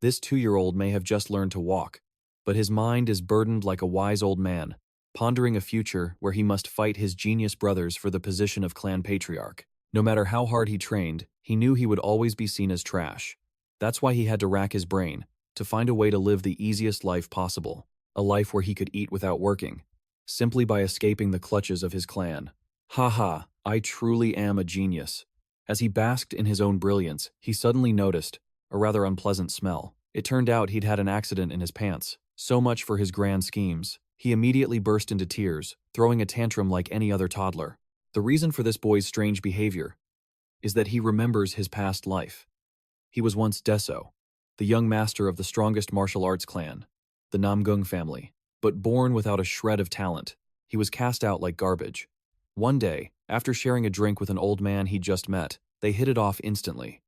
This 2-year-old may have just learned to walk, but his mind is burdened like a wise old man, pondering a future where he must fight his genius brothers for the position of clan patriarch. No matter how hard he trained, he knew he would always be seen as trash. That's why he had to rack his brain, to find a way to live the easiest life possible, a life where he could eat without working, simply by escaping the clutches of his clan. Ha ha, I truly am a genius. As he basked in his own brilliance, he suddenly noticed a rather unpleasant smell. It turned out he'd had an accident in his pants. So much for his grand schemes. He immediately burst into tears, throwing a tantrum like any other toddler. The reason for this boy's strange behavior is that he remembers his past life. He was once 𝐀𝐻𝐿, the young master of the strongest martial arts clan, the 𝐴𝐽𝐫 family. But born without a shred of talent, he was cast out like garbage. One day, after sharing a drink with an old man he'd just met, they hit it off instantly.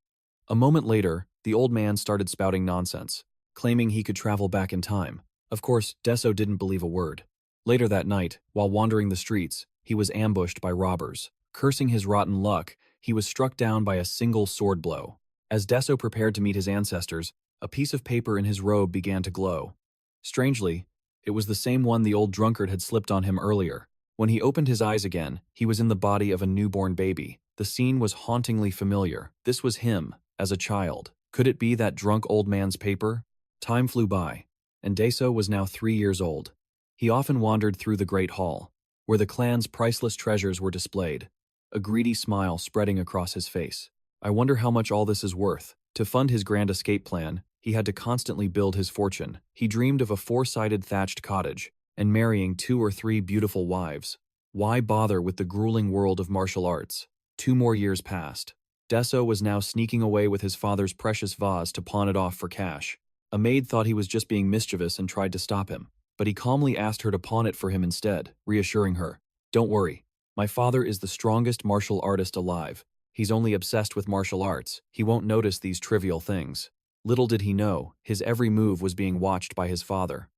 A moment later, the old man started spouting nonsense, claiming he could travel back in time. Of course, 𝐀𝐻𝐿 didn't believe a word. Later that night, while wandering the streets, he was ambushed by robbers. Cursing his rotten luck, he was struck down by a single sword blow. As 𝐀𝐻𝐿 prepared to meet his ancestors, a piece of paper in his robe began to glow. Strangely, it was the same one the old drunkard had slipped on him earlier. When he opened his eyes again, he was in the body of a newborn baby. The scene was hauntingly familiar. This was him, as a child. Could it be that drunk old man's paper? Time flew by, and 𝐀𝐻𝐿 was now 3 years old. He often wandered through the great hall, where the clan's priceless treasures were displayed, a greedy smile spreading across his face. I wonder how much all this is worth. To fund his grand escape plan, he had to constantly build his fortune. He dreamed of a 4-sided thatched cottage, and marrying 2 or 3 beautiful wives. Why bother with the grueling world of martial arts? 2 more years passed. 𝐀𝐻𝐿 was now sneaking away with his father's precious vase to pawn it off for cash. A maid thought he was just being mischievous and tried to stop him, but he calmly asked her to pawn it for him instead, reassuring her, "Don't worry, my father is the strongest martial artist alive. He's only obsessed with martial arts. He won't notice these trivial things." Little did he know, his every move was being watched by his father.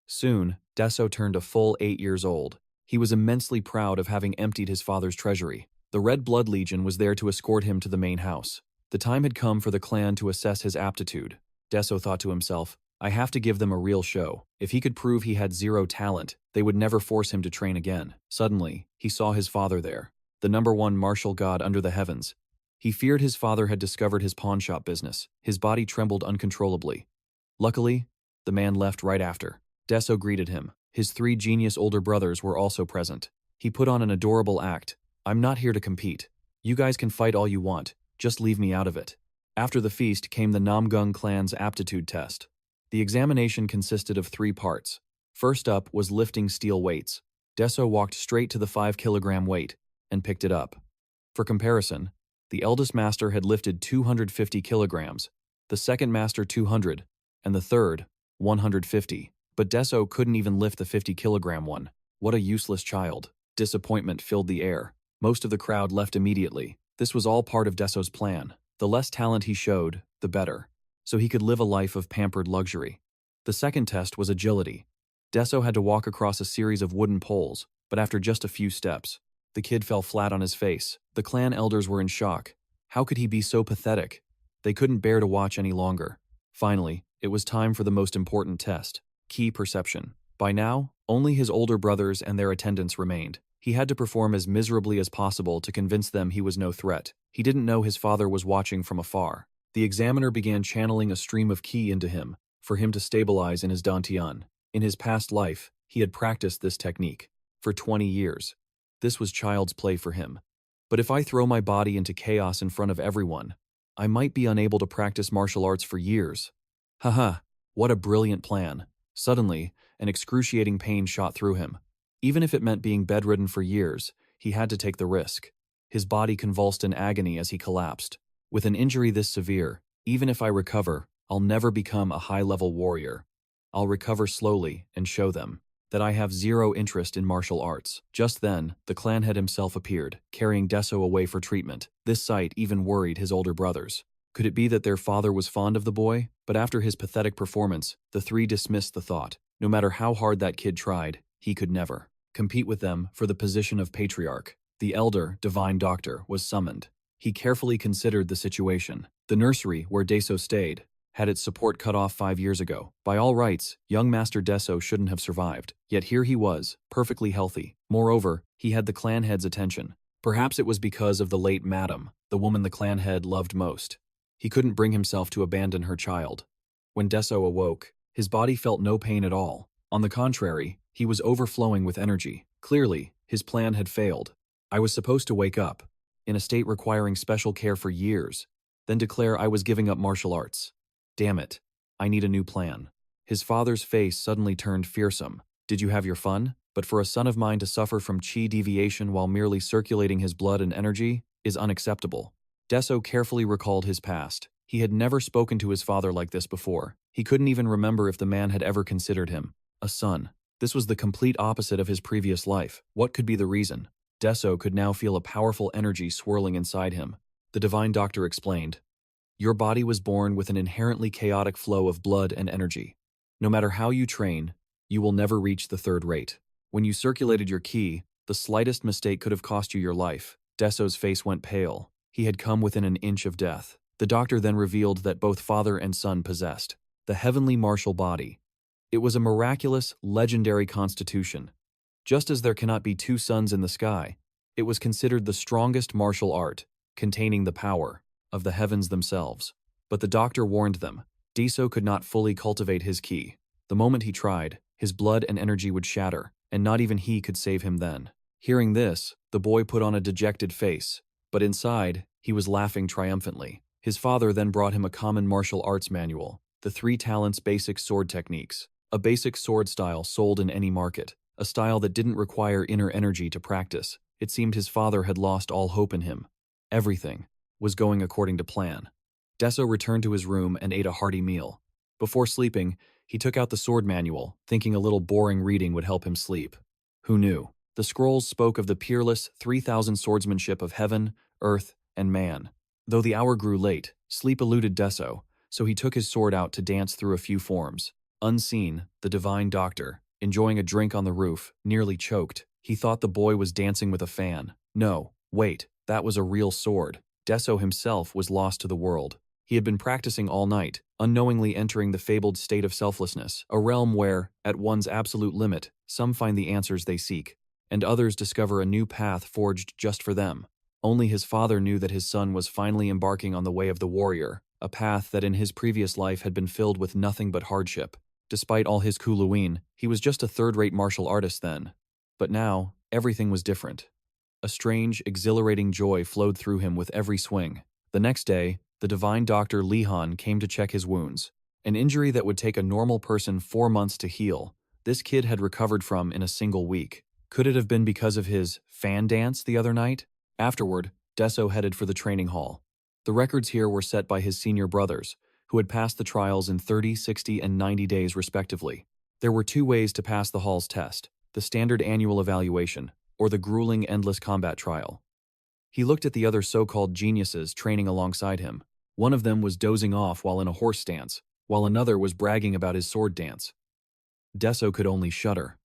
Soon, 𝐀𝐻𝐿 turned a full 8 years old. He was immensely proud of having emptied his father's treasury. The Red Blood Legion was there to escort him to the main house. The time had come for the clan to assess his aptitude. 𝐀𝐻𝐿 thought to himself, I have to give them a real show. If he could prove he had 0 talent, they would never force him to train again. Suddenly, he saw his father there, the #1 martial god under the heavens. He feared his father had discovered his pawnshop business. His body trembled uncontrollably. Luckily, the man left right after. 𝐀𝐻𝐿 greeted him. His 3 genius older brothers were also present. He put on an adorable act. I'm not here to compete. You guys can fight all you want, just leave me out of it. After the feast came the 𝐴𝐽𝐫 clan's aptitude test. The examination consisted of 3 parts. First up was lifting steel weights. 𝐀𝐻𝐿 walked straight to the 5-kilogram weight and picked it up. For comparison, the eldest master had lifted 250 kilograms, the second master 200, and the third 150. But 𝐀𝐻𝐿 couldn't even lift the 50-kilogram one. What a useless child. Disappointment filled the air. Most of the crowd left immediately. This was all part of 𝐀𝐻𝐿's plan. The less talent he showed, the better, so he could live a life of pampered luxury. The second test was agility. 𝐀𝐻𝐿 had to walk across a series of wooden poles, but after just a few steps, the kid fell flat on his face. The clan elders were in shock. How could he be so pathetic? They couldn't bear to watch any longer. Finally, it was time for the most important test, ki perception. By now, only his older brothers and their attendants remained. He had to perform as miserably as possible to convince them he was no threat. He didn't know his father was watching from afar. The examiner began channeling a stream of ki into him, for him to stabilize in his dantian. In his past life, he had practiced this technique for 20 years. This was child's play for him. But if I throw my body into chaos in front of everyone, I might be unable to practice martial arts for years. Haha, what a brilliant plan. Suddenly, an excruciating pain shot through him. Even if it meant being bedridden for years, he had to take the risk. His body convulsed in agony as he collapsed. With an injury this severe, even if I recover, I'll never become a high-level warrior. I'll recover slowly and show them that I have 0 interest in martial arts. Just then, the clan head himself appeared, carrying 𝐀𝐻𝐿 away for treatment. This sight even worried his older brothers. Could it be that their father was fond of the boy? But after his pathetic performance, the 3 dismissed the thought. No matter how hard that kid tried, he could never compete with them for the position of patriarch. The elder, divine doctor, was summoned. He carefully considered the situation. The nursery where 𝐀𝐻𝐿 stayed had its support cut off 5 years ago. By all rights, young Master Deso shouldn't have survived. Yet here he was, perfectly healthy. Moreover, he had the clan head's attention. Perhaps it was because of the late madam, the woman the clan head loved most. He couldn't bring himself to abandon her child. When Deso awoke, his body felt no pain at all. On the contrary, he was overflowing with energy. Clearly, his plan had failed. I was supposed to wake up, in a state requiring special care for years, then declare I was giving up martial arts. Damn it, I need a new plan. His father's face suddenly turned fearsome. Did you have your fun? But for a son of mine to suffer from chi deviation while merely circulating his blood and energy is unacceptable. Deso carefully recalled his past. He had never spoken to his father like this before. He couldn't even remember if the man had ever considered him a son. This was the complete opposite of his previous life. What could be the reason? Deso could now feel a powerful energy swirling inside him. The divine doctor explained, "Your body was born with an inherently chaotic flow of blood and energy. No matter how you train, you will never reach the third rate. When you circulated your ki, the slightest mistake could have cost you your life." Deso's face went pale. He had come within an inch of death. The doctor then revealed that both father and son possessed the heavenly martial body. It was a miraculous, legendary constitution. Just as there cannot be two suns in the sky, it was considered the strongest martial art, containing the power of the heavens themselves. But the doctor warned them, Deso could not fully cultivate his ki. The moment he tried, his blood and energy would shatter, and not even he could save him then. Hearing this, the boy put on a dejected face, but inside, he was laughing triumphantly. His father then brought him a common martial arts manual, the 3 Talents Basic Sword Techniques, a basic sword style sold in any market, a style that didn't require inner energy to practice. It seemed his father had lost all hope in him. Everything was going according to plan. Deso returned to his room and ate a hearty meal. Before sleeping, he took out the sword manual, thinking a little boring reading would help him sleep. Who knew? The scrolls spoke of the peerless 3,000 swordsmanship of heaven, earth, and man. Though the hour grew late, sleep eluded Deso, so he took his sword out to dance through a few forms. Unseen, the divine doctor, enjoying a drink on the roof, nearly choked. He thought the boy was dancing with a fan. No, wait, that was a real sword. Deso himself was lost to the world. He had been practicing all night, unknowingly entering the fabled state of selflessness, a realm where, at one's absolute limit, some find the answers they seek, and others discover a new path forged just for them. Only his father knew that his son was finally embarking on the way of the warrior, a path that in his previous life had been filled with nothing but hardship. Despite all his Kuluin, he was just a third-rate martial artist then. But now, everything was different. A strange, exhilarating joy flowed through him with every swing. The next day, the divine doctor Lihan came to check his wounds. An injury that would take a normal person 4 months to heal, this kid had recovered from in a single week. Could it have been because of his fan dance the other night? Afterward, Deso headed for the training hall. The records here were set by his senior brothers, who had passed the trials in 30, 60, and 90 days respectively. There were 2 ways to pass the hall's test, the standard annual evaluation, or the grueling endless combat trial. He looked at the other so-called geniuses training alongside him. One of them was dozing off while in a horse stance, while another was bragging about his sword dance. Deso could only shudder.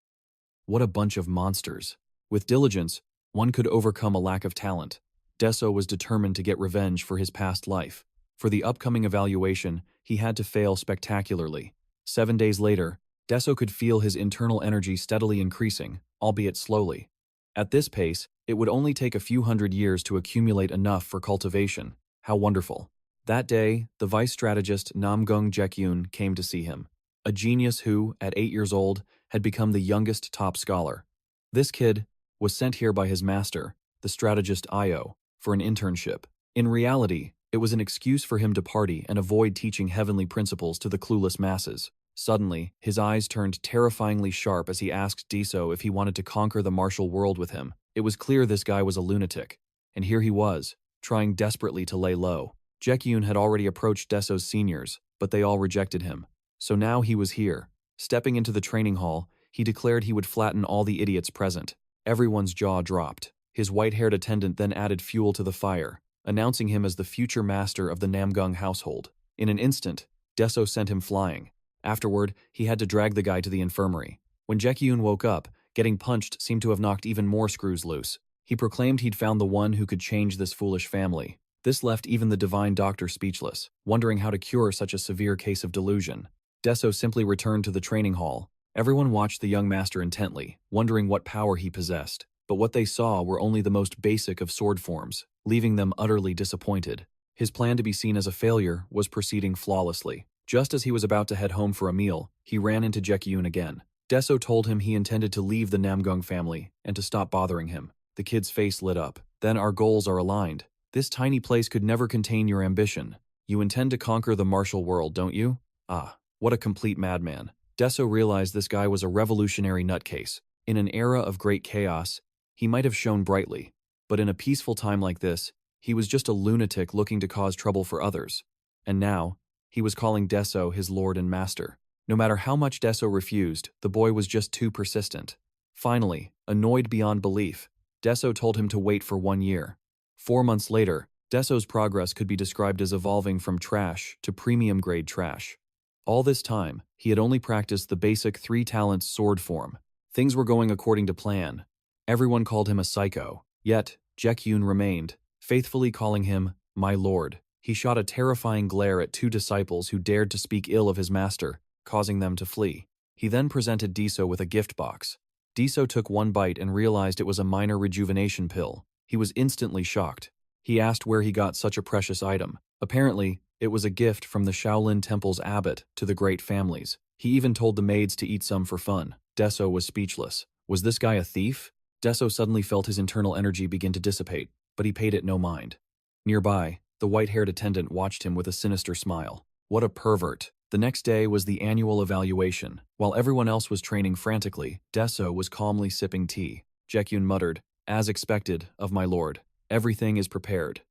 What a bunch of monsters. With diligence, one could overcome a lack of talent. Deso was determined to get revenge for his past life. For the upcoming evaluation, he had to fail spectacularly. 7 days later, Deso could feel his internal energy steadily increasing, albeit slowly. At this pace, it would only take a few hundred years to accumulate enough for cultivation. How wonderful. That day, the vice strategist 𝐂𝐚𝐫𝐿 came to see him, a genius who, at 8 years old, had become the youngest top scholar. This kid was sent here by his master, the strategist Io, for an internship. In reality, it was an excuse for him to party and avoid teaching heavenly principles to the clueless masses. Suddenly, his eyes turned terrifyingly sharp as he asked Deso if he wanted to conquer the martial world with him. It was clear this guy was a lunatic, and here he was, trying desperately to lay low. 𝐂𝐿 had already approached Deso's seniors, but they all rejected him. So now he was here. Stepping into the training hall, he declared he would flatten all the idiots present. Everyone's jaw dropped. His white-haired attendant then added fuel to the fire, announcing him as the future master of the Namgung household. In an instant, Deso sent him flying. Afterward, he had to drag the guy to the infirmary. When 𝐂𝐿 woke up, getting punched seemed to have knocked even more screws loose. He proclaimed he'd found the one who could change this foolish family. This left even the divine doctor speechless, wondering how to cure such a severe case of delusion. Deso simply returned to the training hall. Everyone watched the young master intently, wondering what power he possessed. But what they saw were only the most basic of sword forms, leaving them utterly disappointed. His plan to be seen as a failure was proceeding flawlessly. Just as he was about to head home for a meal, he ran into 𝐂𝐿 again. Deso told him he intended to leave the �NAMGUNG family and to stop bothering him. The kid's face lit up. Then our goals are aligned. This tiny place could never contain your ambition. You intend to conquer the martial world, don't you? Ah, what a complete madman. Deso realized this guy was a revolutionary nutcase. In an era of great chaos, he might have shone brightly. But in a peaceful time like this, he was just a lunatic looking to cause trouble for others. And now, he was calling Deso his lord and master. No matter how much Deso refused, the boy was just too persistent. Finally, annoyed beyond belief, Deso told him to wait for 1 year. 4 months later, Deso's progress could be described as evolving from trash to premium-grade trash. All this time, he had only practiced the basic 3 talents sword form. Things were going according to plan. Everyone called him a psycho. Yet, 𝐂𝐿 remained, faithfully calling him, my lord. He shot a terrifying glare at 2 disciples who dared to speak ill of his master, causing them to flee. He then presented Deso with a gift box. Deso took 1 bite and realized it was a minor rejuvenation pill. He was instantly shocked. He asked where he got such a precious item. Apparently, it was a gift from the Shaolin Temple's abbot to the great families. He even told the maids to eat some for fun. Deso was speechless. Was this guy a thief? Deso suddenly felt his internal energy begin to dissipate, but he paid it no mind. Nearby, the white-haired attendant watched him with a sinister smile. What a pervert. The next day was the annual evaluation. While everyone else was training frantically, Deso was calmly sipping tea. 𝐂𝐿 muttered, as expected, of my lord. Everything is prepared.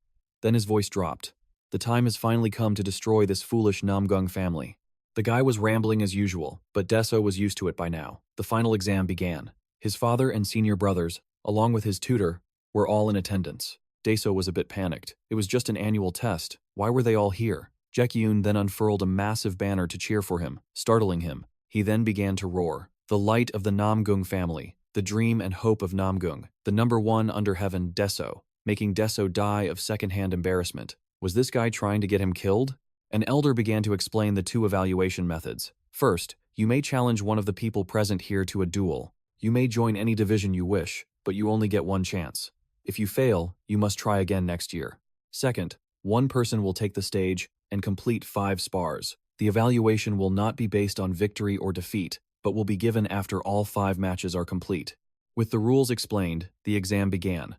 Then his voice dropped. The time has finally come to destroy this foolish �ＮAMGUNG family. The guy was rambling as usual, but Deso was used to it by now. The final exam began. His father and senior brothers, along with his tutor, were all in attendance. Deso was a bit panicked. It was just an annual test. Why were they all here? 𝐂𝐿 then unfurled a massive banner to cheer for him, startling him. He then began to roar. The light of the �ＮAMGUNG family, the dream and hope of �NAMGUNG, the #1 under heaven, Deso, making Deso die of secondhand embarrassment. Was this guy trying to get him killed? An elder began to explain the 2 evaluation methods. First, you may challenge one of the people present here to a duel. You may join any division you wish, but you only get 1 chance. If you fail, you must try again next year. Second, 1 person will take the stage and complete 5 spars. The evaluation will not be based on victory or defeat, but will be given after all 5 matches are complete. With the rules explained, the exam began.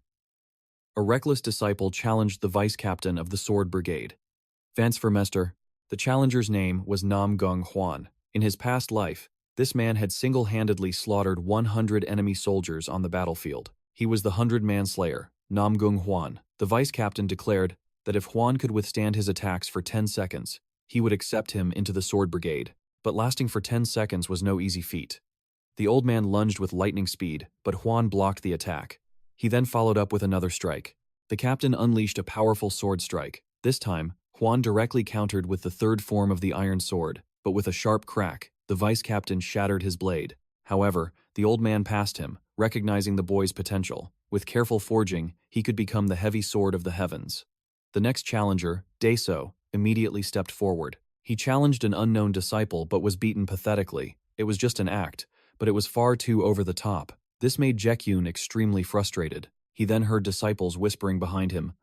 A reckless disciple challenged the vice captain of the sword brigade. Vansvermester. The challenger's name was �ＮAMGUNG Huan. In his past life, this man had single-handedly slaughtered 100 enemy soldiers on the battlefield. He was the 100-man slayer, �NAMGUNG Huan. The vice captain declared that if Huan could withstand his attacks for 10 seconds, he would accept him into the sword brigade. But lasting for 10 seconds was no easy feat. The old man lunged with lightning speed, but Huan blocked the attack. He then followed up with another strike. The captain unleashed a powerful sword strike. This time, Huan directly countered with the 3rd form of the iron sword, but with a sharp crack, the vice captain shattered his blade. However, the old man passed him, recognizing the boy's potential. With careful forging, he could become the heavy sword of the heavens. The next challenger, Deso, immediately stepped forward. He challenged an unknown disciple but was beaten pathetically. It was just an act, but it was far too over the top. This made 𝐂𝐿 extremely frustrated. He then heard disciples whispering behind him,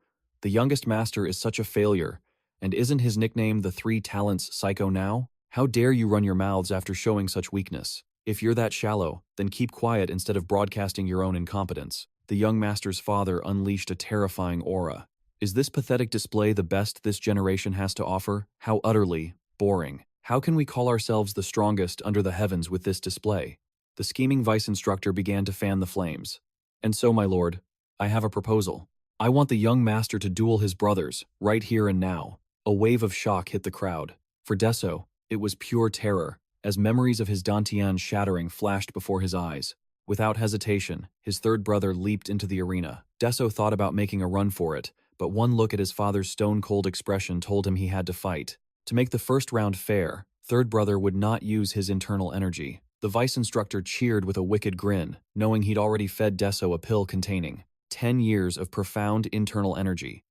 "The youngest master is such a failure, and isn't his nickname the 3 talents psycho now? How dare you run your mouths after showing such weakness? If you're that shallow, then keep quiet instead of broadcasting your own incompetence." The young master's father unleashed a terrifying aura. Is this pathetic display the best this generation has to offer? How utterly boring. How can we call ourselves the strongest under the heavens with this display? The scheming vice instructor began to fan the flames. And so, my lord, I have a proposal. I want the young master to duel his brothers, right here and now. A wave of shock hit the crowd. For Deso, it was pure terror, as memories of his Dantian shattering flashed before his eyes. Without hesitation, his 3rd brother leaped into the arena. Deso thought about making a run for it, but one look at his father's stone-cold expression told him he had to fight. To make the first round fair, 3rd brother would not use his internal energy. The vice instructor cheered with a wicked grin, knowing he'd already fed Deso a pill containing 10 years of profound internal energy.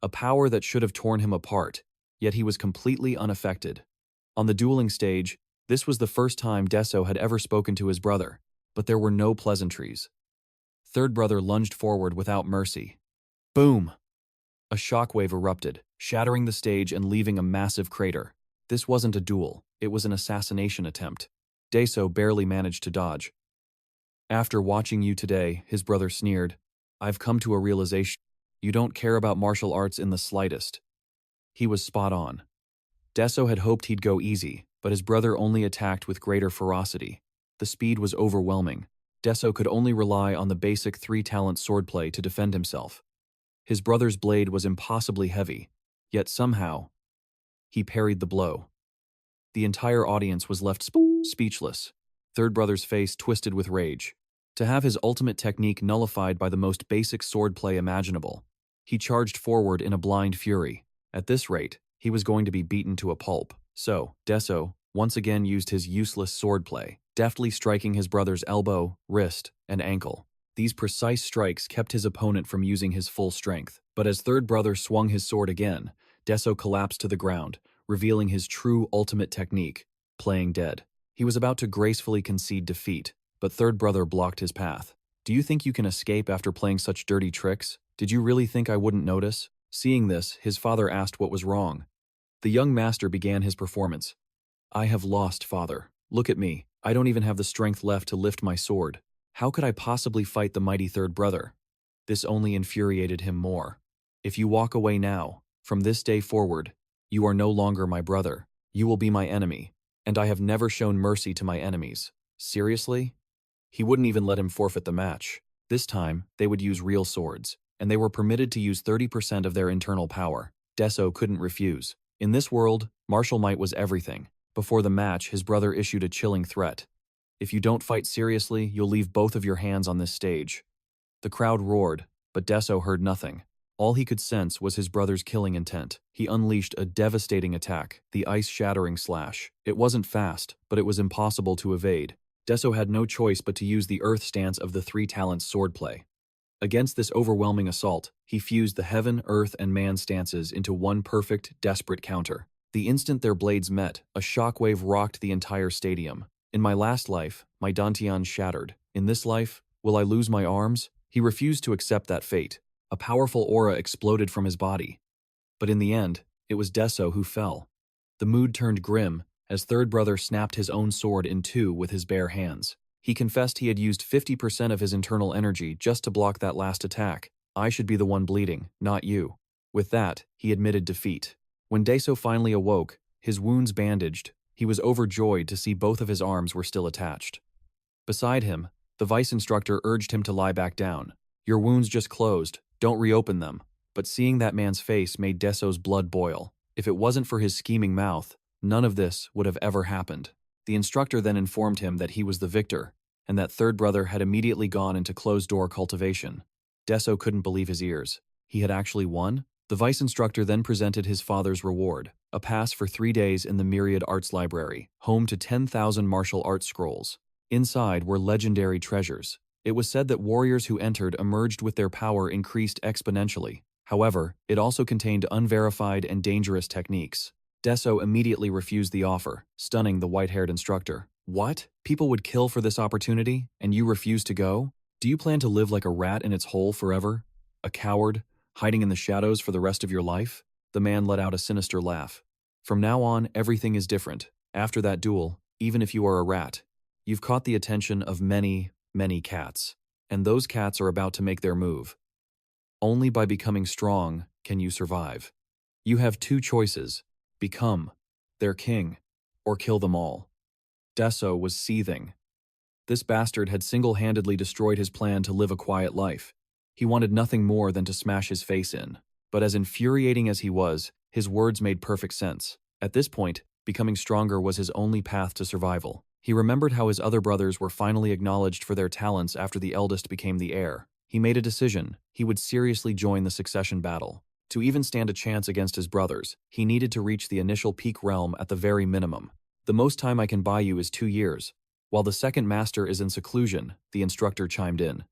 a power that should have torn him apart, yet he was completely unaffected. On the dueling stage, this was the first time 𝐀𝐻𝐻 had ever spoken to his brother, but there were no pleasantries. Third brother lunged forward without mercy. Boom! A shockwave erupted, shattering the stage and leaving a massive crater. This wasn't a duel, it was an assassination attempt. 𝐀𝐻𝐻 barely managed to dodge. After watching you today, his brother sneered, I've come to a realization. You don't care about martial arts in the slightest. He was spot on. 𝐀𝐻𝐻 had hoped he'd go easy, but his brother only attacked with greater ferocity. The speed was overwhelming. 𝐀𝐻𝐻 could only rely on the basic three-talent swordplay to defend himself. His brother's blade was impossibly heavy, yet somehow, he parried the blow. The entire audience was left speechless. Third brother's face twisted with rage. To have his ultimate technique nullified by the most basic swordplay imaginable, he charged forward in a blind fury. At this rate, he was going to be beaten to a pulp. So, 𝐀𝐻𝐻 once again used his useless swordplay, deftly striking his brother's elbow, wrist, and ankle. These precise strikes kept his opponent from using his full strength. But as third brother swung his sword again, 𝐀𝐻𝐻 collapsed to the ground, revealing his true ultimate technique, playing dead. He was about to gracefully concede defeat, but third brother blocked his path. Do you think you can escape after playing such dirty tricks? Did you really think I wouldn't notice? Seeing this, his father asked what was wrong. The young master began his performance. I have lost, father. Look at me. I don't even have the strength left to lift my sword. How could I possibly fight the mighty third brother? This only infuriated him more. If you walk away now, from this day forward, you are no longer my brother. You will be my enemy, and I have never shown mercy to my enemies. Seriously? He wouldn't even let him forfeit the match. This time, they would use real swords, and they were permitted to use 30% of their internal power. 𝐀𝐻𝐻 couldn't refuse. In this world, martial might was everything. Before the match, his brother issued a chilling threat. If you don't fight seriously, you'll leave both of your hands on this stage. The crowd roared, but 𝐀𝐻𝐻 heard nothing. All he could sense was his brother's killing intent. He unleashed a devastating attack, the ice-shattering slash. It wasn't fast, but it was impossible to evade. 𝐀𝐻𝐻 had no choice but to use the earth stance of the three-talent swordplay. Against this overwhelming assault, he fused the heaven, earth, and man stances into one perfect, desperate counter. The instant their blades met, a shockwave rocked the entire stadium. In my last life, my dantian shattered. In this life, will I lose my arms? He refused to accept that fate. A powerful aura exploded from his body. But in the end, it was 𝐀𝐻𝐻 who fell. The mood turned grim as third brother snapped his own sword in two with his bare hands. He confessed he had used 50% of his internal energy just to block that last attack. I should be the one bleeding, not you. With that, he admitted defeat. When 𝐀𝐻𝐻 finally awoke, his wounds bandaged, he was overjoyed to see both of his arms were still attached. Beside him, the vice instructor urged him to lie back down. Your wounds just closed, don't reopen them. But seeing that man's face made 𝐀𝐻𝐻's blood boil. If it wasn't for his scheming mouth, none of this would have ever happened. The instructor then informed him that he was the victor, and that third brother had immediately gone into closed-door cultivation. 𝐀𝐻𝐻 couldn't believe his ears. He had actually won? The vice instructor then presented his father's reward, a pass for 3 days in the Myriad Arts Library, home to 10,000 martial arts scrolls. Inside were legendary treasures. It was said that warriors who entered emerged with their power increased exponentially. However, it also contained unverified and dangerous techniques. 𝐀𝐻𝐻 immediately refused the offer, stunning the white-haired instructor. What? People would kill for this opportunity, and you refuse to go? Do you plan to live like a rat in its hole forever? A coward, hiding in the shadows for the rest of your life? The man let out a sinister laugh. From now on, everything is different. After that duel, even if you are a rat, you've caught the attention of many, many cats. And those cats are about to make their move. Only by becoming strong can you survive. You have 2 choices. Become their king, or kill them all. 𝐀𝐻𝐻 was seething. This bastard had single-handedly destroyed his plan to live a quiet life. He wanted nothing more than to smash his face in. But as infuriating as he was, his words made perfect sense. At this point, becoming stronger was his only path to survival. He remembered how his other brothers were finally acknowledged for their talents after the eldest became the heir. He made a decision. He would seriously join the succession battle. To even stand a chance against his brothers, he needed to reach the initial peak realm at the very minimum. The most time I can buy you is 2 years. While the second master is in seclusion, the instructor chimed in.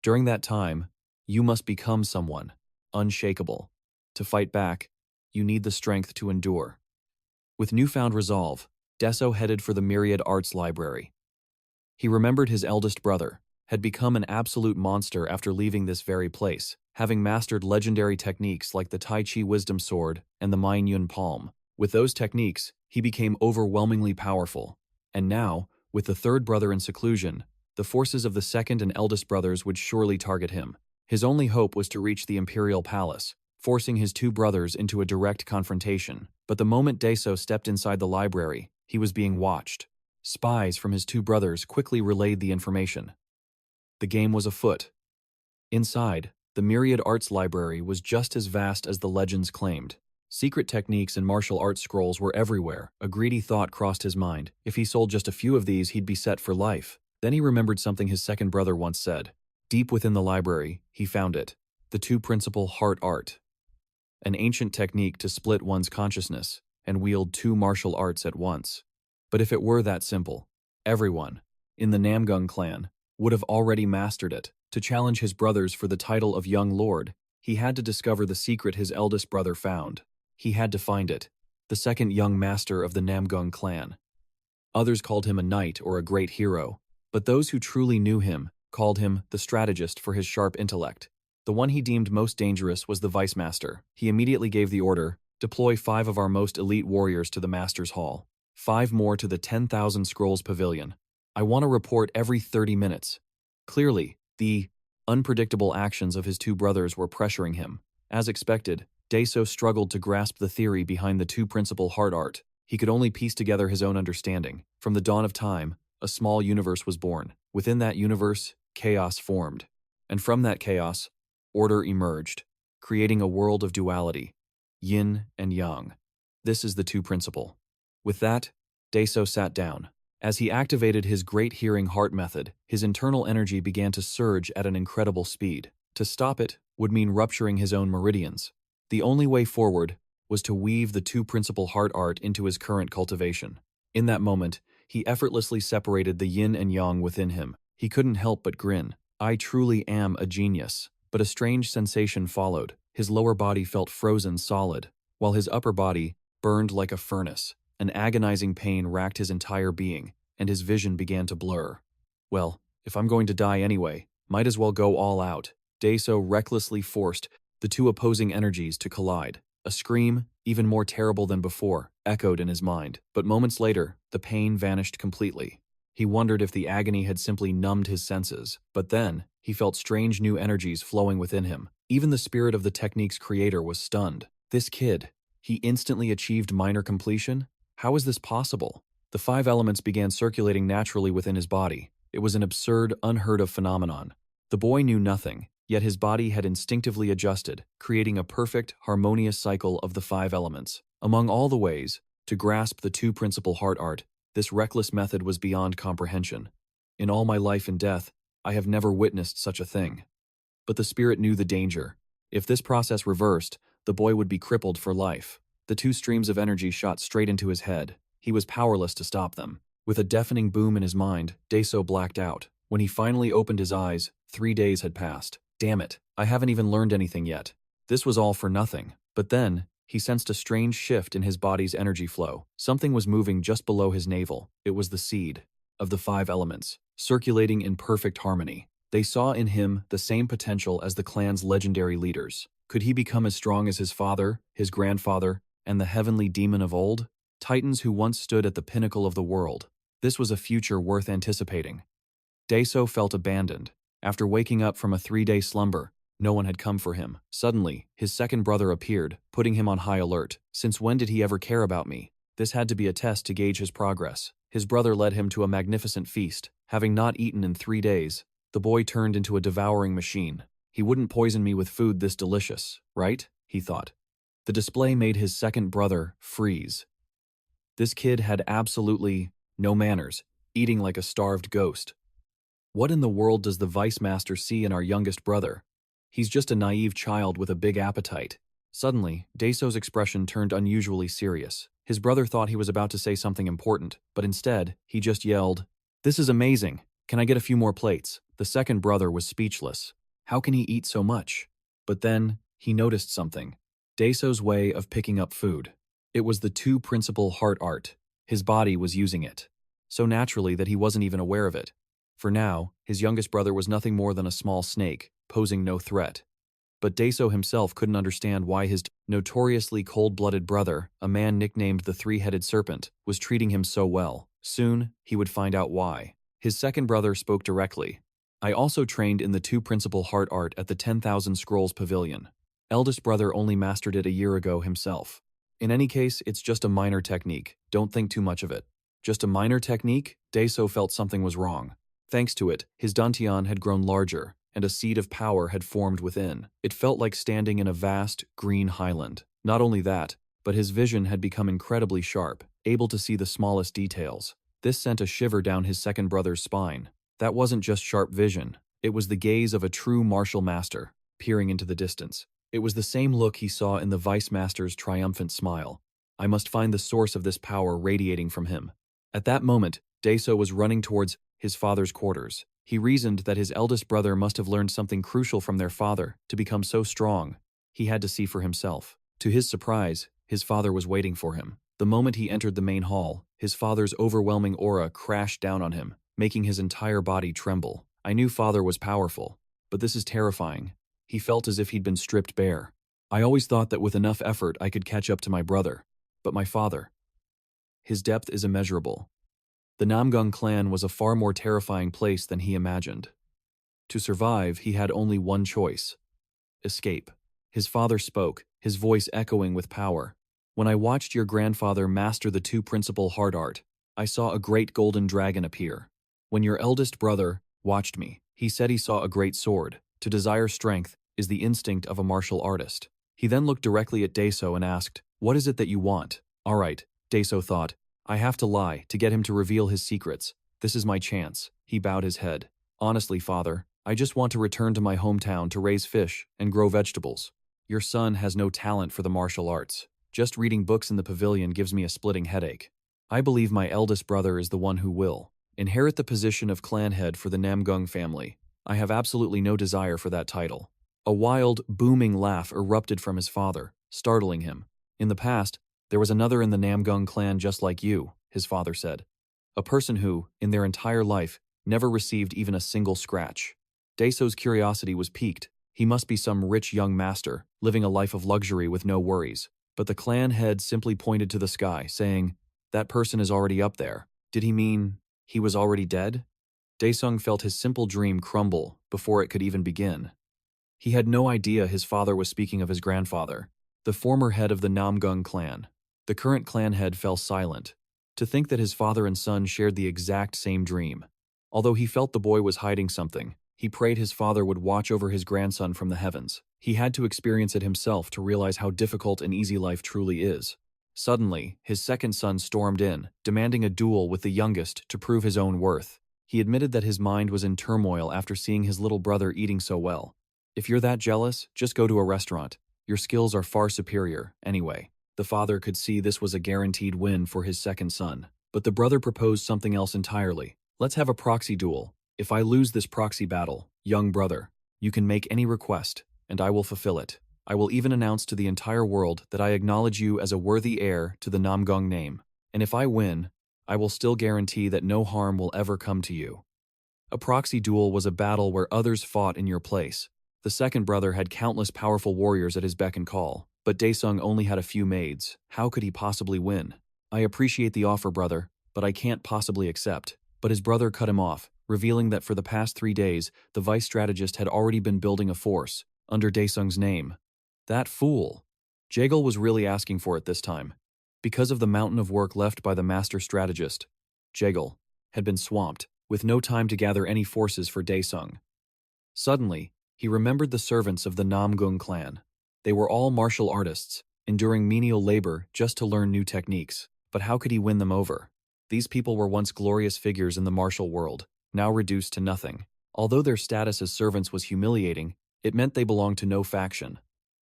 During that time, you must become someone unshakable. To fight back, you need the strength to endure. With newfound resolve, Deso headed for the Myriad Arts Library. He remembered his eldest brother had become an absolute monster after leaving this very place, having mastered legendary techniques like the Tai Chi Wisdom Sword and the Minhyun Palm. With those techniques, he became overwhelmingly powerful. And now, with the third brother in seclusion, the forces of the second and eldest brothers would surely target him. His only hope was to reach the Imperial Palace, forcing his two brothers into a direct confrontation. But the moment Deso stepped inside the library, he was being watched. Spies from his two brothers quickly relayed the information. The game was afoot. Inside, the Myriad Arts Library was just as vast as the legends claimed. Secret techniques and martial arts scrolls were everywhere. A greedy thought crossed his mind. If he sold just a few of these, he'd be set for life. Then he remembered something his second brother once said. Deep within the library, he found it. The two principal heart art. An ancient technique to split one's consciousness and wield two martial arts at once. But if it were that simple, everyone, in the Namgung clan, would have already mastered it. To challenge his brothers for the title of Young Lord, he had to discover the secret his eldest brother found. He had to find it, the second young master of the Namgung clan. Others called him a knight or a great hero, but those who truly knew him called him the strategist for his sharp intellect. The one he deemed most dangerous was the vice master. He immediately gave the order, deploy 5 of our most elite warriors to the master's hall, 5 more to the 10,000 Scrolls Pavilion. I want a report every 30 minutes. Clearly, the unpredictable actions of his two brothers were pressuring him. As expected, Deso struggled to grasp the theory behind the two principal heart art. He could only piece together his own understanding. From the dawn of time, a small universe was born. Within that universe, chaos formed. And from that chaos, order emerged, creating a world of duality, yin and yang. This is the two principle. With that, Deso sat down. As he activated his great hearing heart method, his internal energy began to surge at an incredible speed. To stop it would mean rupturing his own meridians. The only way forward was to weave the two principal heart art into his current cultivation. In that moment, he effortlessly separated the yin and yang within him. He couldn't help but grin. I truly am a genius. But a strange sensation followed. His lower body felt frozen solid, while his upper body burned like a furnace. An agonizing pain racked his entire being, and his vision began to blur. Well, if I'm going to die anyway, might as well go all out. Deso recklessly forced the two opposing energies to collide. A scream, even more terrible than before, echoed in his mind. But moments later, the pain vanished completely. He wondered if the agony had simply numbed his senses. But then, he felt strange new energies flowing within him. Even the spirit of the technique's creator was stunned. This kid, he instantly achieved minor completion? How is this possible? The 5 elements began circulating naturally within his body. It was an absurd, unheard of phenomenon. The boy knew nothing, yet his body had instinctively adjusted, creating a perfect, harmonious cycle of the 5 elements. Among all the ways to grasp the two principal heart art, this reckless method was beyond comprehension. In all my life and death, I have never witnessed such a thing. But the spirit knew the danger. If this process reversed, the boy would be crippled for life. The 2 streams of energy shot straight into his head. He was powerless to stop them. With a deafening boom in his mind, Deso blacked out. When he finally opened his eyes, 3 days had passed. Damn it, I haven't even learned anything yet. This was all for nothing. But then, he sensed a strange shift in his body's energy flow. Something was moving just below his navel. It was the seed of the 5 elements, circulating in perfect harmony. They saw in him the same potential as the clan's legendary leaders. Could he become as strong as his father, his grandfather, and the heavenly demon of old? Titans who once stood at the pinnacle of the world. This was a future worth anticipating. Deso felt abandoned. After waking up from a 3-day slumber, no one had come for him. Suddenly, his second brother appeared, putting him on high alert. Since when did he ever care about me? This had to be a test to gauge his progress. His brother led him to a magnificent feast. Having not eaten in 3 days, the boy turned into a devouring machine. He wouldn't poison me with food this delicious, right? He thought. The display made his second brother freeze. This kid had absolutely no manners, eating like a starved ghost. What in the world does the vice master see in our youngest brother? He's just a naive child with a big appetite. Suddenly, Deso's expression turned unusually serious. His brother thought he was about to say something important, but instead, he just yelled, "This is amazing. Can I get a few more plates?" The second brother was speechless. How can he eat so much? But then, he noticed something. Daeso's way of picking up food. It was the two principal heart art. His body was using it. So naturally that he wasn't even aware of it. For now, his youngest brother was nothing more than a small snake, posing no threat. But Daeso himself couldn't understand why his notoriously cold-blooded brother, a man nicknamed the Three-Headed Serpent, was treating him so well. Soon, he would find out why. His second brother spoke directly. I also trained in the two principal heart art at the 10,000 Scrolls Pavilion. Eldest brother only mastered it a year ago himself. In any case, it's just a minor technique. Don't think too much of it. Just a minor technique? Daeso felt something was wrong. Thanks to it, his dantian had grown larger, and a seed of power had formed within. It felt like standing in a vast, green highland. Not only that, but his vision had become incredibly sharp, able to see the smallest details. This sent a shiver down his second brother's spine. That wasn't just sharp vision. It was the gaze of a true martial master, peering into the distance. It was the same look he saw in the Vice Master's triumphant smile. I must find the source of this power radiating from him. At that moment, Daeso was running towards his father's quarters. He reasoned that his eldest brother must have learned something crucial from their father to become so strong. He had to see for himself. To his surprise, his father was waiting for him. The moment he entered the main hall, his father's overwhelming aura crashed down on him, making his entire body tremble. I knew father was powerful, but this is terrifying. He felt as if he'd been stripped bare. I always thought that with enough effort I could catch up to my brother. But my father, his depth is immeasurable. The Namgung clan was a far more terrifying place than he imagined. To survive, he had only one choice: escape. His father spoke, his voice echoing with power. When I watched your grandfather master the two principal heart art, I saw a great golden dragon appear. When your eldest brother watched me, he said he saw a great sword. To desire strength is the instinct of a martial artist. He then looked directly at Daeso and asked, "What is it that you want?" All right, Daeso thought. I have to lie to get him to reveal his secrets. This is my chance. He bowed his head. Honestly, father, I just want to return to my hometown to raise fish and grow vegetables. Your son has no talent for the martial arts. Just reading books in the pavilion gives me a splitting headache. I believe my eldest brother is the one who will inherit the position of clan head for the Namgung family. I have absolutely no desire for that title. A wild, booming laugh erupted from his father, startling him. In the past, there was another in the Namgung clan just like you, his father said. A person who, in their entire life, never received even a single scratch. Daeso's curiosity was piqued. He must be some rich young master, living a life of luxury with no worries. But the clan head simply pointed to the sky, saying, "That person is already up there." Did he mean he was already dead? Daesung felt his simple dream crumble before it could even begin. He had no idea his father was speaking of his grandfather, the former head of the Namgung clan. The current clan head fell silent. To think that his father and son shared the exact same dream. Although he felt the boy was hiding something, he prayed his father would watch over his grandson from the heavens. He had to experience it himself to realize how difficult an easy life truly is. Suddenly, his second son stormed in, demanding a duel with the youngest to prove his own worth. He admitted that his mind was in turmoil after seeing his little brother eating so well. If you're that jealous, just go to a restaurant. Your skills are far superior, anyway. The father could see this was a guaranteed win for his second son. But the brother proposed something else entirely. Let's have a proxy duel. If I lose this proxy battle, young brother, you can make any request, and I will fulfill it. I will even announce to the entire world that I acknowledge you as a worthy heir to the Namgung name. And if I win, I will still guarantee that no harm will ever come to you. A proxy duel was a battle where others fought in your place. The second brother had countless powerful warriors at his beck and call, but Daesung only had a few maids. How could he possibly win? I appreciate the offer, brother, but I can't possibly accept. But his brother cut him off, revealing that for the past 3 days, the vice strategist had already been building a force, under Daesung's name. That fool! 𝐤𝐤 was really asking for it this time. Because of the mountain of work left by the master strategist, 𝐤𝐤 had been swamped, with no time to gather any forces for Daesung. Suddenly, he remembered the servants of the Namgung clan. They were all martial artists, enduring menial labor just to learn new techniques. But how could he win them over? These people were once glorious figures in the martial world, now reduced to nothing. Although their status as servants was humiliating, it meant they belonged to no faction.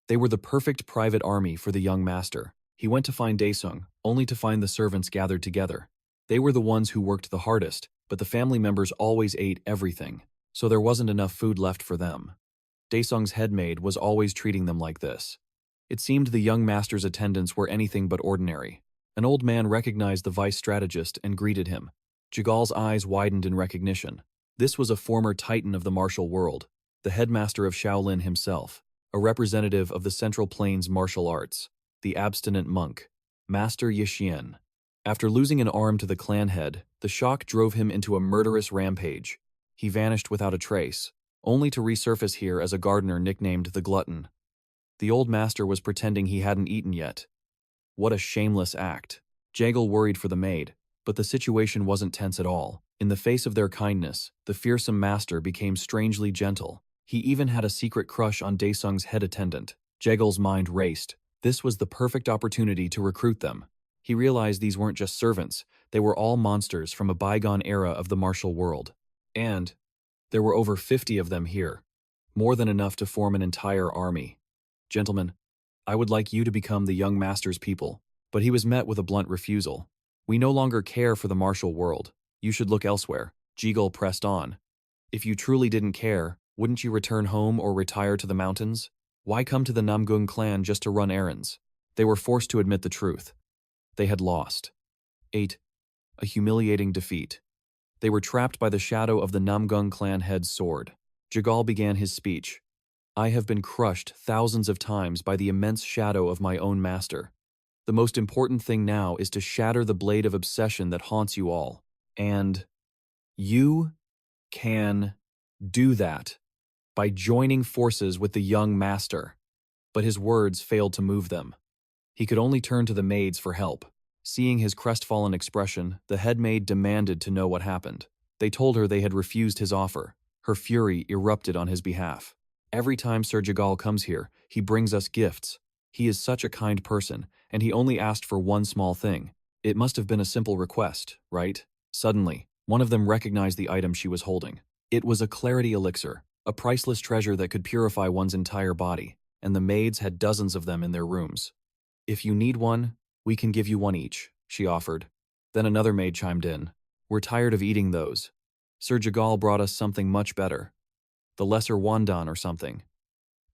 They were the perfect private army for the young master. He went to find Daesung, only to find the servants gathered together. They were the ones who worked the hardest, but the family members always ate everything, so there wasn't enough food left for them. Daesung's head maid was always treating them like this. It seemed the young master's attendants were anything but ordinary. An old man recognized the vice strategist and greeted him. 𝐤𝐽's eyes widened in recognition. This was a former titan of the martial world, the headmaster of Shaolin himself, a representative of the Central Plains martial arts, the abstinent monk, Master Ye. After losing an arm to the clan head, the shock drove him into a murderous rampage. He vanished without a trace, only to resurface here as a gardener nicknamed the Glutton. The old master was pretending he hadn't eaten yet. What a shameless act. 𝐤𝐽 worried for the maid, but the situation wasn't tense at all. In the face of their kindness, the fearsome master became strangely gentle. He even had a secret crush on Daesung's head attendant. 𝐤𝐽's mind raced. This was the perfect opportunity to recruit them. He realized these weren't just servants, they were all monsters from a bygone era of the martial world. And there were over 50 of them here, more than enough to form an entire army. Gentlemen, I would like you to become the young master's people. But he was met with a blunt refusal. We no longer care for the martial world. You should look elsewhere. 𝐤𝐽 pressed on. If you truly didn't care, wouldn't you return home or retire to the mountains? Why come to the Namgung clan just to run errands? They were forced to admit the truth. They had lost. 8. A humiliating defeat. They were trapped by the shadow of the Namgung clan head's sword. 𝐤𝐽 began his speech. I have been crushed thousands of times by the immense shadow of my own master. The most important thing now is to shatter the blade of obsession that haunts you all. And you can do that by joining forces with the young master. But his words failed to move them. He could only turn to the maids for help. Seeing his crestfallen expression, the head maid demanded to know what happened. They told her they had refused his offer. Her fury erupted on his behalf. Every time Sir 𝐤𝐽 comes here, he brings us gifts. He is such a kind person, and he only asked for one small thing. It must have been a simple request, right? Suddenly, one of them recognized the item she was holding. It was a clarity elixir, a priceless treasure that could purify one's entire body, and the maids had dozens of them in their rooms. If you need one, we can give you one each, she offered. Then another maid chimed in. We're tired of eating those. Sir 𝐤𝐽 brought us something much better. The lesser wandan or something.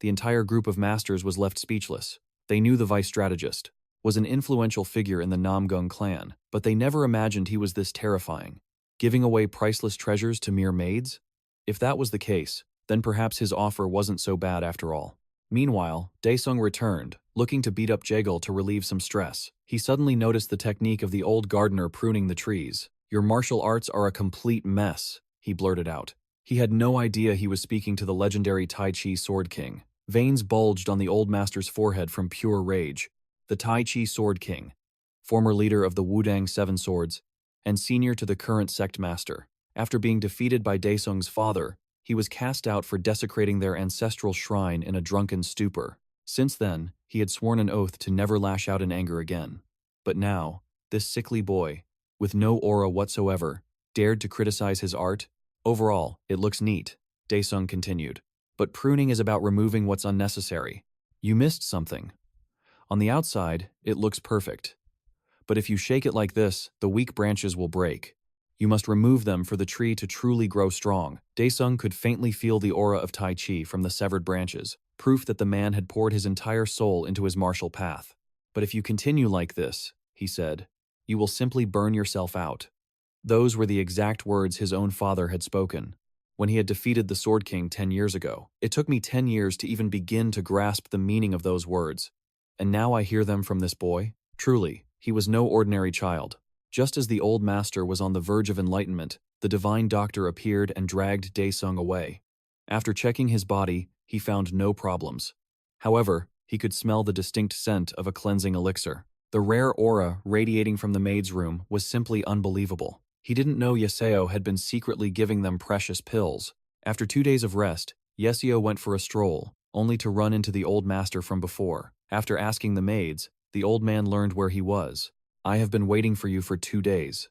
The entire group of masters was left speechless. They knew the vice strategist was an influential figure in the Namgung clan, but they never imagined he was this terrifying, giving away priceless treasures to mere maids? If that was the case, then perhaps his offer wasn't so bad after all. Meanwhile, Daesung returned, looking to beat up 𝐤𝐽 to relieve some stress. He suddenly noticed the technique of the old gardener pruning the trees. Your martial arts are a complete mess, he blurted out. He had no idea he was speaking to the legendary Tai Chi Sword King. Veins bulged on the old master's forehead from pure rage. The Tai Chi Sword King, former leader of the Wudang Seven Swords, and senior to the current sect master. After being defeated by Daesung's father, he was cast out for desecrating their ancestral shrine in a drunken stupor. Since then, he had sworn an oath to never lash out in anger again. But now, this sickly boy, with no aura whatsoever, dared to criticize his art. Overall, it looks neat, Daesung continued. But pruning is about removing what's unnecessary. You missed something. On the outside, it looks perfect. But if you shake it like this, the weak branches will break. You must remove them for the tree to truly grow strong. Daesung could faintly feel the aura of Tai Chi from the severed branches, proof that the man had poured his entire soul into his martial path. But if you continue like this, he said, you will simply burn yourself out. Those were the exact words his own father had spoken when he had defeated the Sword King 10 years ago. It took me 10 years to even begin to grasp the meaning of those words. And now I hear them from this boy? Truly, he was no ordinary child. Just as the old master was on the verge of enlightenment, the divine doctor appeared and dragged Daesung away. After checking his body, he found no problems. However, he could smell the distinct scent of a cleansing elixir. The rare aura radiating from the maid's room was simply unbelievable. He didn't know Yeseo had been secretly giving them precious pills. After 2 days of rest, Yeseo went for a stroll, only to run into the old master from before. After asking the maids, the old man learned where he was. I have been waiting for you for 2 days.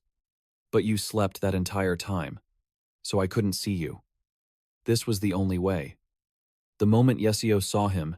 But you slept that entire time, so I couldn't see you. This was the only way. The moment Yeseo saw him,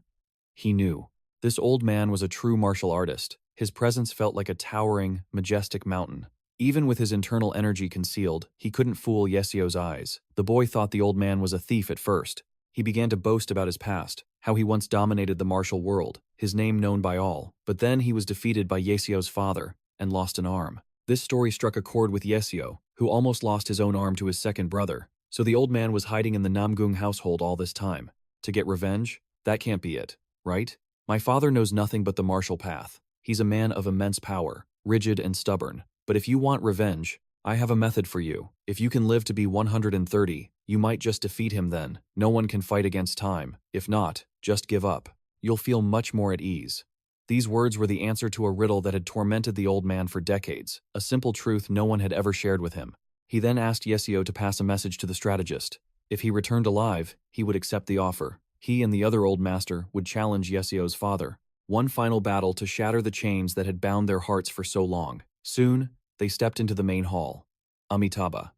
he knew. This old man was a true martial artist. His presence felt like a towering, majestic mountain. Even with his internal energy concealed, he couldn't fool Yeseo's eyes. The boy thought the old man was a thief at first. He began to boast about his past, how he once dominated the martial world, his name known by all, but then he was defeated by Yesio's father and lost an arm. This story struck a chord with Yesio, who almost lost his own arm to his second brother. So the old man was hiding in the Namgung household all this time. To get revenge? That can't be it, right? My father knows nothing but the martial path. He's a man of immense power, rigid and stubborn. But if you want revenge, I have a method for you. If you can live to be 130, you might just defeat him then. No one can fight against time. If not, just give up. You'll feel much more at ease. These words were the answer to a riddle that had tormented the old man for decades, a simple truth no one had ever shared with him. He then asked Yesio to pass a message to the strategist. If he returned alive, he would accept the offer. He and the other old master would challenge Yesio's father. One final battle to shatter the chains that had bound their hearts for so long. Soon, they stepped into the main hall. Amitabha.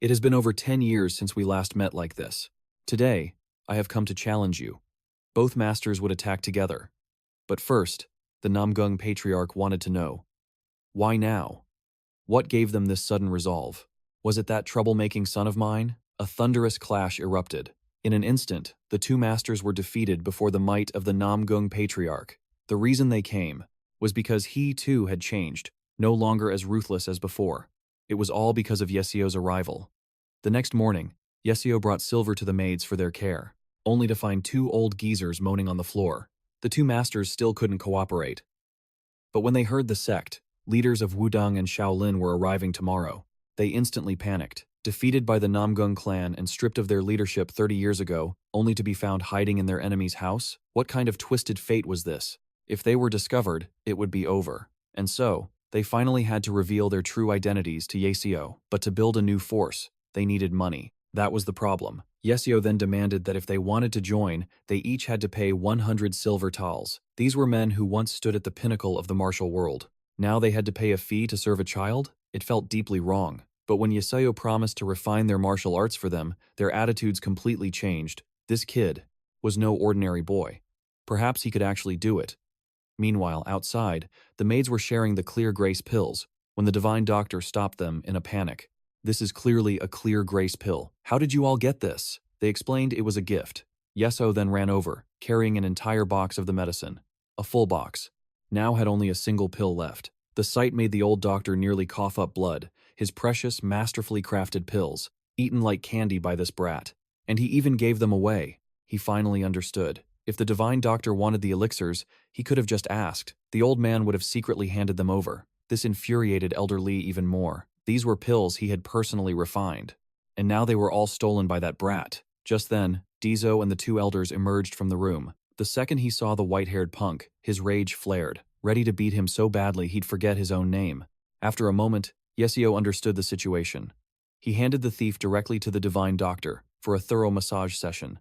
It has been over 10 years since we last met like this. Today, I have come to challenge you. Both masters would attack together. But first, the Namgung patriarch wanted to know. Why now? What gave them this sudden resolve? Was it that troublemaking son of mine? A thunderous clash erupted. In an instant, the two masters were defeated before the might of the Namgung patriarch. The reason they came was because he too had changed, no longer as ruthless as before. It was all because of Yesio's arrival. The next morning, Yesio brought silver to the maids for their care, only to find two old geezers moaning on the floor. The two masters still couldn't cooperate. But when they heard the sect, leaders of Wudang and Shaolin were arriving tomorrow, they instantly panicked. Defeated by the Namgung clan and stripped of their leadership 30 years ago, only to be found hiding in their enemy's house? What kind of twisted fate was this? If they were discovered, it would be over. And so, they finally had to reveal their true identities to Yesio. But to build a new force, they needed money. That was the problem. Yesio then demanded that if they wanted to join, they each had to pay 100 silver taels. These were men who once stood at the pinnacle of the martial world. Now they had to pay a fee to serve a child? It felt deeply wrong. But when Yesio promised to refine their martial arts for them, their attitudes completely changed. This kid was no ordinary boy. Perhaps he could actually do it. Meanwhile, outside, the maids were sharing the clear grace pills when the divine doctor stopped them in a panic. This is clearly a clear grace pill. How did you all get this? They explained it was a gift. Yeso then ran over, carrying an entire box of the medicine. A full box. Now had only a single pill left. The sight made the old doctor nearly cough up blood. His precious, masterfully crafted pills, eaten like candy by this brat. And he even gave them away. He finally understood. If the divine doctor wanted the elixirs, he could have just asked. The old man would have secretly handed them over. This infuriated Elder Li even more. These were pills he had personally refined. And now they were all stolen by that brat. Just then, Dizo and the two elders emerged from the room. The second he saw the white-haired punk, his rage flared, ready to beat him so badly he'd forget his own name. After a moment, Yesio understood the situation. He handed the thief directly to the divine doctor for a thorough massage session.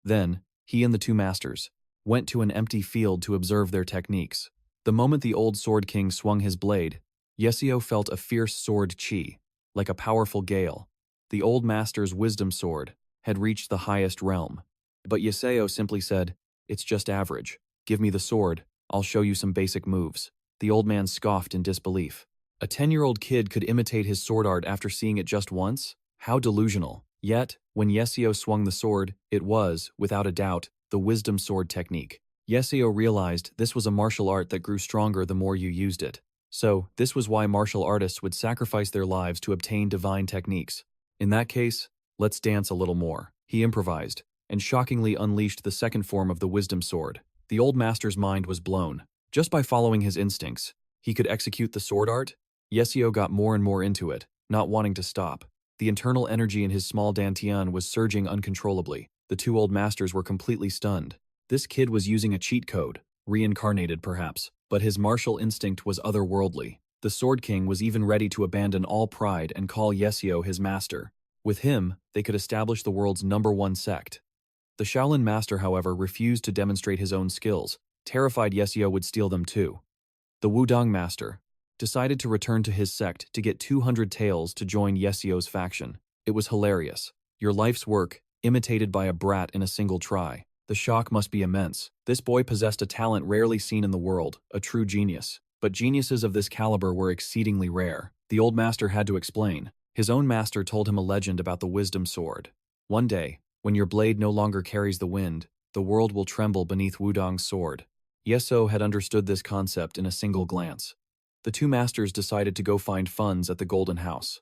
Then, he and the two masters went to an empty field to observe their techniques. The moment the old sword king swung his blade, Yesio felt a fierce sword chi, like a powerful gale. The old master's wisdom sword had reached the highest realm. But Yesio simply said, "It's just average. Give me the sword, I'll show you some basic moves." The old man scoffed in disbelief. A 10-year-old kid could imitate his sword art after seeing it just once? How delusional. Yet, when Yesio swung the sword, it was, without a doubt, the wisdom sword technique. Yesio realized this was a martial art that grew stronger the more you used it. So, this was why martial artists would sacrifice their lives to obtain divine techniques. In that case, let's dance a little more. He improvised, and shockingly unleashed the second form of the wisdom sword. The old master's mind was blown. Just by following his instincts, he could execute the sword art? Yesio got more and more into it, not wanting to stop. The internal energy in his small dantian was surging uncontrollably. The two old masters were completely stunned. This kid was using a cheat code, reincarnated perhaps, but his martial instinct was otherworldly. The Sword King was even ready to abandon all pride and call Yesio his master. With him, they could establish the world's #1 sect. The Shaolin master, however, refused to demonstrate his own skills, terrified Yesio would steal them too. The Wudang master decided to return to his sect to get 200 taels to join Yesio's faction. It was hilarious. Your life's work, imitated by a brat in a single try. The shock must be immense. This boy possessed a talent rarely seen in the world, a true genius. But geniuses of this caliber were exceedingly rare. The old master had to explain. His own master told him a legend about the wisdom sword. One day, when your blade no longer carries the wind, the world will tremble beneath Wudong's sword. Yeso had understood this concept in a single glance. The two masters decided to go find funds at the Golden House.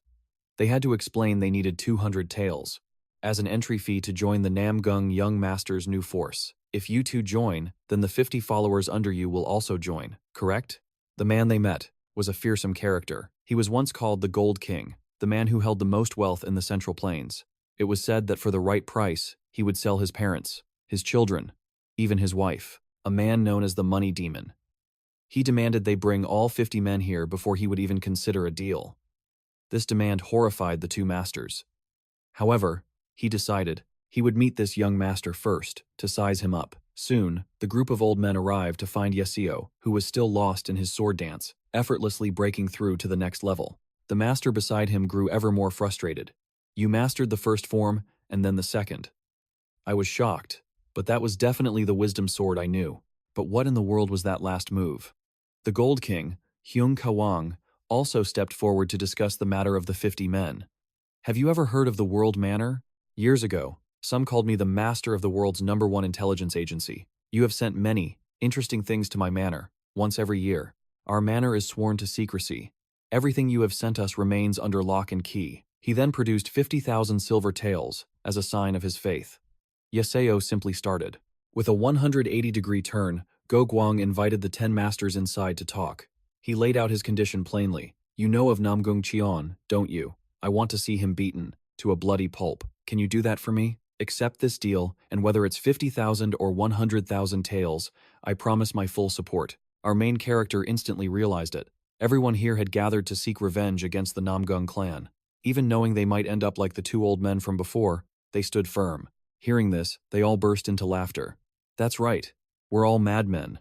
They had to explain they needed 200 taels as an entry fee to join the Namgung Young Master's new force. If you two join, then the 50 followers under you will also join, correct? The man they met was a fearsome character. He was once called the Gold King, the man who held the most wealth in the Central Plains. It was said that for the right price, he would sell his parents, his children, even his wife, a man known as the Money Demon. He demanded they bring all 50 men here before he would even consider a deal. This demand horrified the two masters. However, he decided he would meet this young master first to size him up. Soon, the group of old men arrived to find Yesio, who was still lost in his sword dance, effortlessly breaking through to the next level. The master beside him grew ever more frustrated. You mastered the first form, and then the second. I was shocked, but that was definitely the wisdom sword I knew. But what in the world was that last move? The Gold King, Hyung Kawang, also stepped forward to discuss the matter of the 50 men. Have you ever heard of the World Manor? Years ago, some called me the master of the world's #1 intelligence agency. You have sent many interesting things to my manor, once every year. Our manor is sworn to secrecy. Everything you have sent us remains under lock and key. He then produced 50,000 silver taels as a sign of his faith. Yeseo simply started. With a 180-degree turn, Go Guang invited the 10 masters inside to talk. He laid out his condition plainly. You know of Namgung Cheon, don't you? I want to see him beaten to a bloody pulp. Can you do that for me? Accept this deal, and whether it's 50,000 or 100,000 taels, I promise my full support. Our main character instantly realized it. Everyone here had gathered to seek revenge against the Namgung clan. Even knowing they might end up like the two old men from before, they stood firm. Hearing this, they all burst into laughter. That's right. We're all madmen.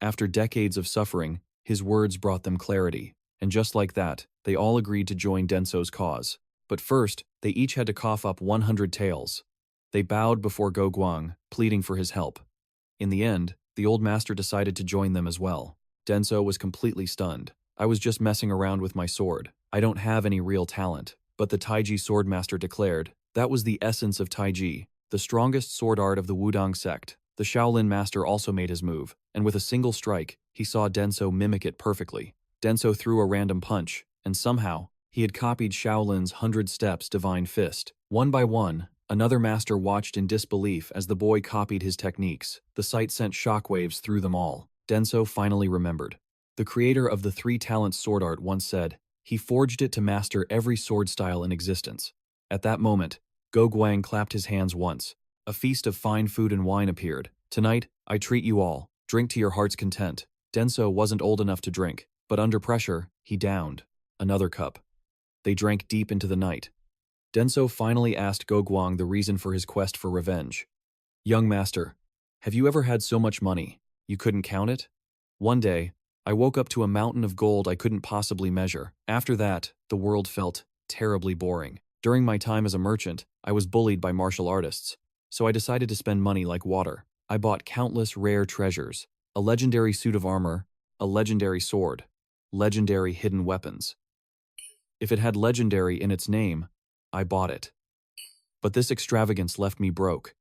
After decades of suffering, his words brought them clarity. And just like that, they all agreed to join Denso's cause. But first, they each had to cough up 100 taels. They bowed before Go Guang, pleading for his help. In the end, the old master decided to join them as well. Denso was completely stunned. I was just messing around with my sword. I don't have any real talent. But the Taiji swordmaster declared, that was the essence of Taiji, the strongest sword art of the Wudong sect. The Shaolin master also made his move, and with a single strike, he saw Denso mimic it perfectly. Denso threw a random punch, and somehow, he had copied Shaolin's 100 Steps Divine Fist. One by one, another master watched in disbelief as the boy copied his techniques. The sight sent shockwaves through them all. Denso finally remembered. The creator of the 3 talent sword art once said, he forged it to master every sword style in existence. At that moment, Go Guang clapped his hands once. A feast of fine food and wine appeared. Tonight, I treat you all. Drink to your heart's content. Denso wasn't old enough to drink, but under pressure, he downed another cup. They drank deep into the night. Denso finally asked Go Guang the reason for his quest for revenge. Young master, have you ever had so much money you couldn't count it? One day, I woke up to a mountain of gold I couldn't possibly measure. After that, the world felt terribly boring. During my time as a merchant, I was bullied by martial artists, so I decided to spend money like water. I bought countless rare treasures, a legendary suit of armor, a legendary sword, legendary hidden weapons. If it had legendary in its name, I bought it. But this extravagance left me broke.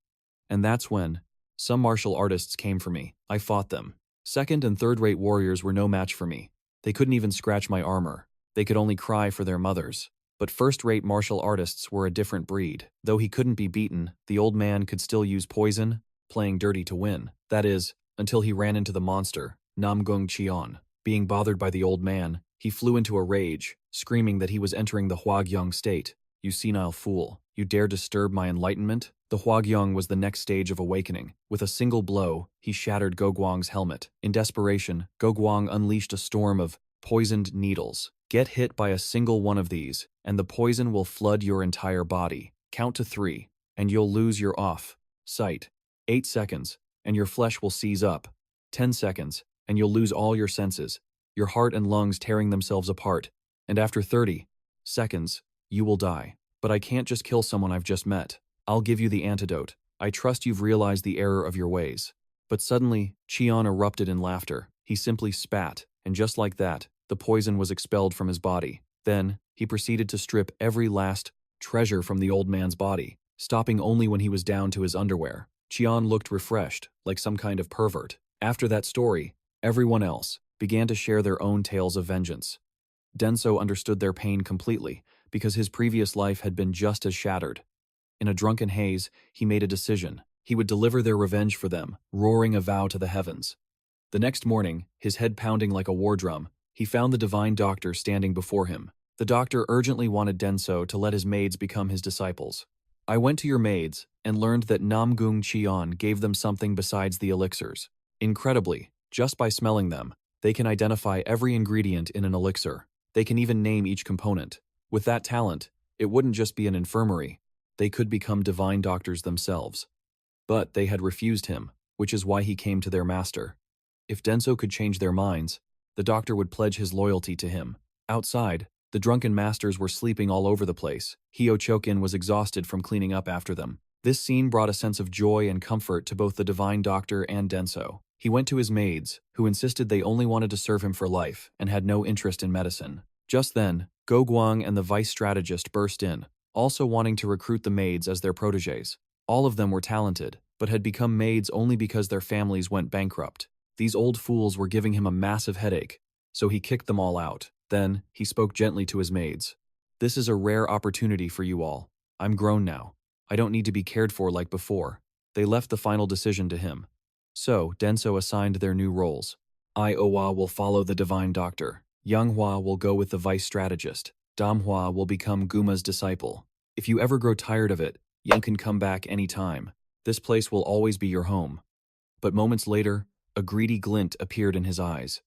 And that's when some martial artists came for me. I fought them. Second and third-rate warriors were no match for me. They couldn't even scratch my armor. They could only cry for their mothers. But first-rate martial artists were a different breed. Though he couldn't be beaten, the old man could still use poison, playing dirty to win. That is, until he ran into the monster, Namgung Cheon. Being bothered by the old man, he flew into a rage, screaming that he was entering the Hwagyong state. You senile fool, you dare disturb my enlightenment? The Hwagyong was the next stage of awakening. With a single blow, he shattered Go Guang's helmet. In desperation, Go Guang unleashed a storm of poisoned needles. Get hit by a single one of these, and the poison will flood your entire body. Count to 3, and you'll lose your sight. 8 seconds, and your flesh will seize up. 10 seconds, and you'll lose all your senses, your heart and lungs tearing themselves apart. And after 30 seconds, you will die. But I can't just kill someone I've just met. I'll give you the antidote. I trust you've realized the error of your ways. But suddenly, Cheon erupted in laughter. He simply spat, and just like that, the poison was expelled from his body. Then, he proceeded to strip every last treasure from the old man's body, stopping only when he was down to his underwear. Qian looked refreshed, like some kind of pervert. After that story, everyone else began to share their own tales of vengeance. Denso understood their pain completely, because his previous life had been just as shattered. In a drunken haze, he made a decision. He would deliver their revenge for them, roaring a vow to the heavens. The next morning, his head pounding like a war drum, he found the divine doctor standing before him. The doctor urgently wanted Denso to let his maids become his disciples. I went to your maids and learned that Namgung Qian gave them something besides the elixirs. Incredibly, just by smelling them, they can identify every ingredient in an elixir. They can even name each component. With that talent, it wouldn't just be an infirmary. They could become divine doctors themselves. But they had refused him, which is why he came to their master. If Denso could change their minds, the doctor would pledge his loyalty to him. Outside, the drunken masters were sleeping all over the place. 𝐂𝐡𝐢𝐥𝐝 was exhausted from cleaning up after them. This scene brought a sense of joy and comfort to both the divine doctor and Denso. He went to his maids, who insisted they only wanted to serve him for life and had no interest in medicine. Just then, Go Guang and the vice strategist burst in, also wanting to recruit the maids as their protégés. All of them were talented, but had become maids only because their families went bankrupt. These old fools were giving him a massive headache, so he kicked them all out. Then, he spoke gently to his maids. This is a rare opportunity for you all. I'm grown now. I don't need to be cared for like before. They left the final decision to him. So, Denso assigned their new roles. Iowa will follow the divine doctor. Yanghua will go with the vice strategist. Damhua will become Guma's disciple. If you ever grow tired of it, you can come back anytime. This place will always be your home. But moments later, a greedy glint appeared in his eyes.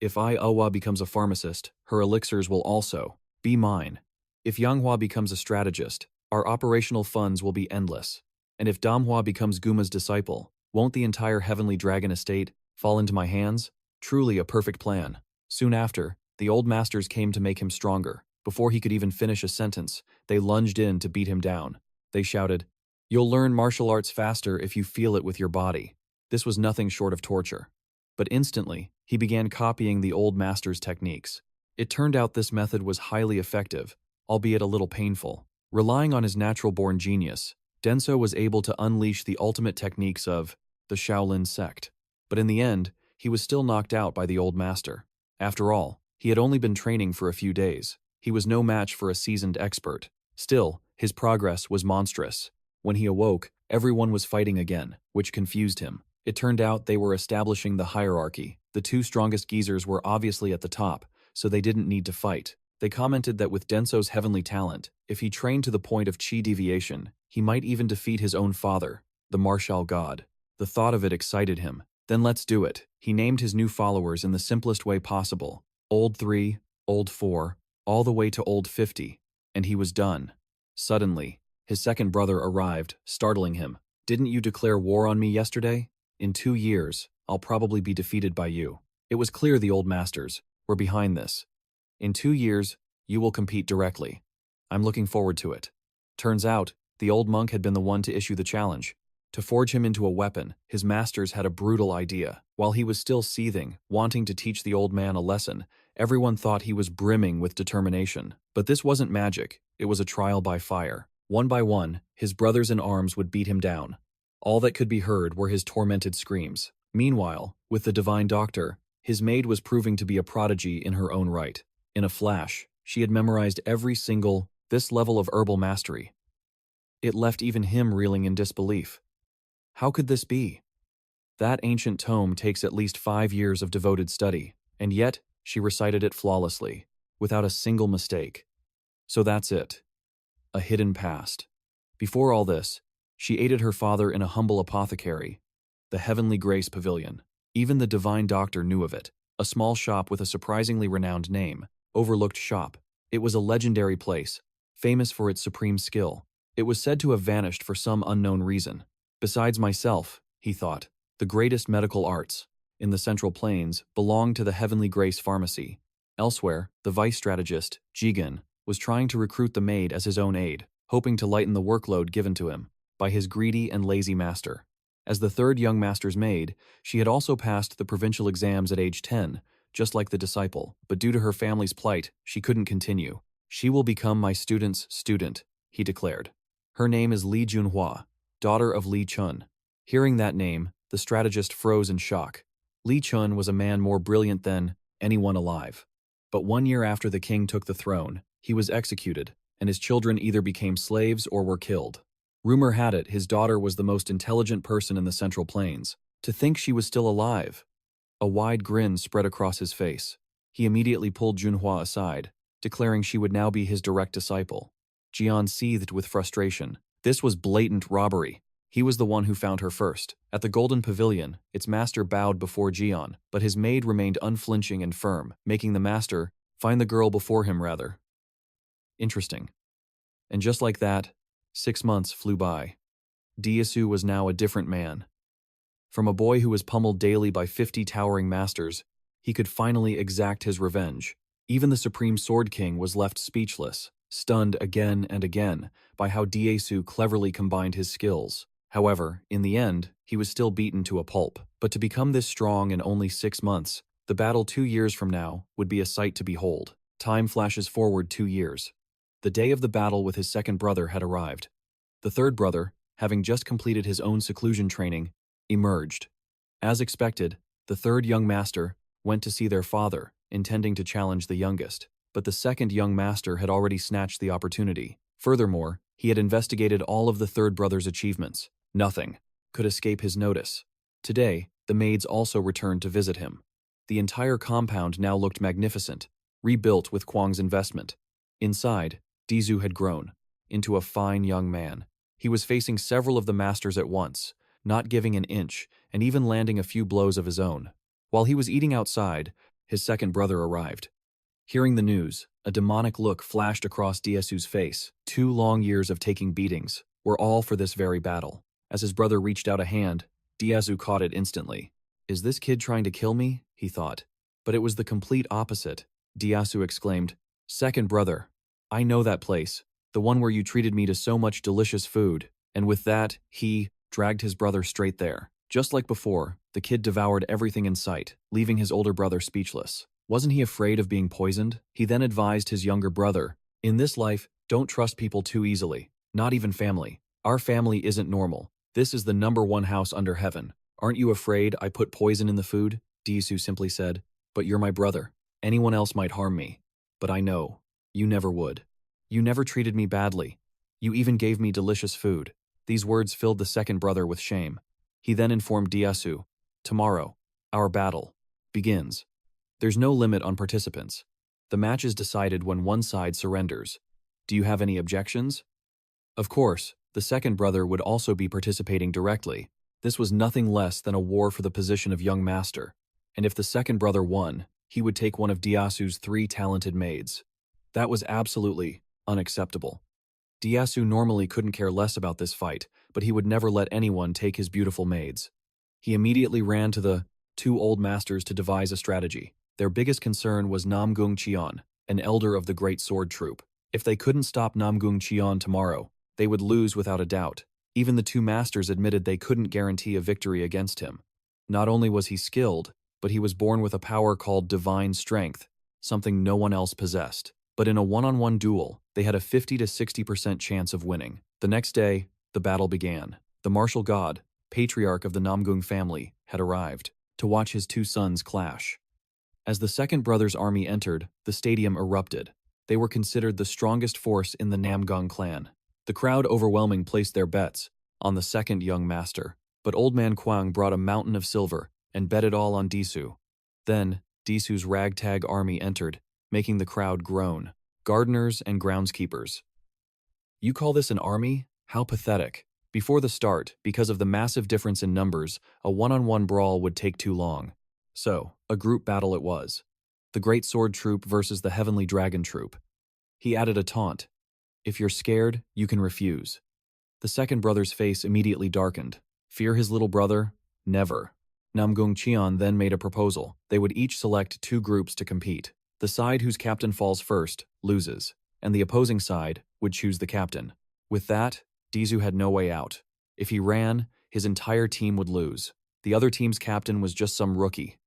If Iowa becomes a pharmacist, her elixirs will also be mine. If Yanghua becomes a strategist, our operational funds will be endless. And if Damhua becomes Guma's disciple, won't the entire heavenly dragon estate fall into my hands? Truly a perfect plan. Soon after, the old masters came to make him stronger. Before he could even finish a sentence, they lunged in to beat him down. They shouted, "You'll learn martial arts faster if you feel it with your body." This was nothing short of torture. But instantly, he began copying the old master's techniques. It turned out this method was highly effective, albeit a little painful. Relying on his natural-born genius, Denso was able to unleash the ultimate techniques of the Shaolin sect. But in the end, he was still knocked out by the old master. After all, he had only been training for a few days. He was no match for a seasoned expert. Still, his progress was monstrous. When he awoke, everyone was fighting again, which confused him. It turned out they were establishing the hierarchy. The two strongest geezers were obviously at the top, so they didn't need to fight. They commented that with Denso's heavenly talent, if he trained to the point of chi deviation, he might even defeat his own father, the martial god. The thought of it excited him. Then let's do it. He named his new followers in the simplest way possible. Old 3, Old 4, all the way to Old 50. And he was done. Suddenly, his second brother arrived, startling him. "Didn't you declare war on me yesterday? In 2 years, I'll probably be defeated by you." It was clear the old masters were behind this. "In 2 years, you will compete directly. I'm looking forward to it." Turns out, the old monk had been the one to issue the challenge. To forge him into a weapon, his masters had a brutal idea. While he was still seething, wanting to teach the old man a lesson, everyone thought he was brimming with determination. But this wasn't magic, it was a trial by fire. One by one, his brothers in arms would beat him down. All that could be heard were his tormented screams. Meanwhile, with the divine doctor, his maid was proving to be a prodigy in her own right. In a flash, she had memorized every single, this level of herbal mastery. It left even him reeling in disbelief. How could this be? That ancient tome takes at least 5 years of devoted study, and yet she recited it flawlessly, without a single mistake. So that's it. A hidden past. Before all this, she aided her father in a humble apothecary, the Heavenly Grace Pavilion. Even the divine doctor knew of it, a small shop with a surprisingly renowned name, Overlooked Shop. It was a legendary place, famous for its supreme skill. It was said to have vanished for some unknown reason. Besides myself, he thought, the greatest medical arts, in the Central Plains, belonged to the Heavenly Grace Pharmacy. Elsewhere, the vice strategist, Jigen, was trying to recruit the maid as his own aide, hoping to lighten the workload given to him by his greedy and lazy master. As the third young master's maid, she had also passed the provincial exams at age 10, just like the disciple, but due to her family's plight, she couldn't continue. "She will become my student's student," he declared. "Her name is Li Junhua, daughter of Li Chun. Hearing that name, the strategist froze in shock. Li Chun was a man more brilliant than anyone alive. But 1 year after the king took the throne, he was executed, and his children either became slaves or were killed. Rumor had it his daughter was the most intelligent person in the Central Plains. To think she was still alive! A wide grin spread across his face. He immediately pulled Junhua aside, declaring she would now be his direct disciple. Jian seethed with frustration. This was blatant robbery. He was the one who found her first. At the Golden Pavilion, its master bowed before Jian, but his maid remained unflinching and firm, making the master find the girl before him rather. Interesting. And just like that, 6 months flew by. Ieyasu was now a different man. From a boy who was pummeled daily by 50 towering masters, he could finally exact his revenge. Even the Supreme Sword King was left speechless, stunned again and again by how Ieyasu cleverly combined his skills. However, in the end, he was still beaten to a pulp. But to become this strong in only 6 months, the battle 2 years from now would be a sight to behold. Time flashes forward 2 years. The day of the battle with his second brother had arrived. The third brother, having just completed his own seclusion training, emerged. As expected, the third young master went to see their father, intending to challenge the youngest. But the second young master had already snatched the opportunity. Furthermore, he had investigated all of the third brother's achievements. Nothing could escape his notice. Today, the maids also returned to visit him. The entire compound now looked magnificent, rebuilt with Kwang's investment. Inside, Dizu had grown into a fine young man. He was facing several of the masters at once, not giving an inch, and even landing a few blows of his own. While he was eating outside, his second brother arrived. Hearing the news, a demonic look flashed across Ieyasu's face. 2 long years of taking beatings were all for this very battle. As his brother reached out a hand, Ieyasu caught it instantly. "Is this kid trying to kill me?" he thought. But it was the complete opposite. Ieyasu exclaimed, "Second brother, I know that place, the one where you treated me to so much delicious food." And with that, he dragged his brother straight there. Just like before, the kid devoured everything in sight, leaving his older brother speechless. Wasn't he afraid of being poisoned? He then advised his younger brother, "In this life, don't trust people too easily, not even family. Our family isn't normal. This is the #1 house under heaven. Aren't you afraid I put poison in the food?" Ieyasu simply said, "But you're my brother. Anyone else might harm me. But I know, you never would. You never treated me badly. You even gave me delicious food." These words filled the second brother with shame. He then informed Ieyasu, "Tomorrow, our battle begins. There's no limit on participants. The match is decided when one side surrenders. Do you have any objections?" Of course, the second brother would also be participating directly. This was nothing less than a war for the position of young master. And if the second brother won, he would take one of Ieyasu's 3 talented maids. That was absolutely unacceptable. Ieyasu normally couldn't care less about this fight, but he would never let anyone take his beautiful maids. He immediately ran to the 2 old masters to devise a strategy. Their biggest concern was Namgung Cheon, an elder of the Great Sword Troop. If they couldn't stop Namgung Cheon tomorrow, they would lose without a doubt. Even the 2 masters admitted they couldn't guarantee a victory against him. Not only was he skilled, but he was born with a power called divine strength, something no one else possessed. But in a one-on-one duel, they had a 50 to 60% chance of winning. The next day, the battle began. The martial god, patriarch of the Namgung family, had arrived to watch his 2 sons clash. As the second brother's army entered, the stadium erupted. They were considered the strongest force in the Namgung clan. The crowd overwhelming placed their bets on the second young master, but Old Man Kwang brought a mountain of silver and bet it all on Disu. Then, Disu's ragtag army entered, making the crowd groan. Gardeners and groundskeepers. "You call this an army? How pathetic." Before the start, because of the massive difference in numbers, a one-on-one brawl would take too long. So, a group battle it was. The Great Sword Troop versus the Heavenly Dragon Troop. He added a taunt. "If you're scared, you can refuse." The second brother's face immediately darkened. Fear his little brother? Never. Namgung Cheon then made a proposal. They would each select 2 groups to compete. The side whose captain falls first loses, and the opposing side would choose the captain. With that, Dizu had no way out. If he ran, his entire team would lose. The other team's captain was just some rookie.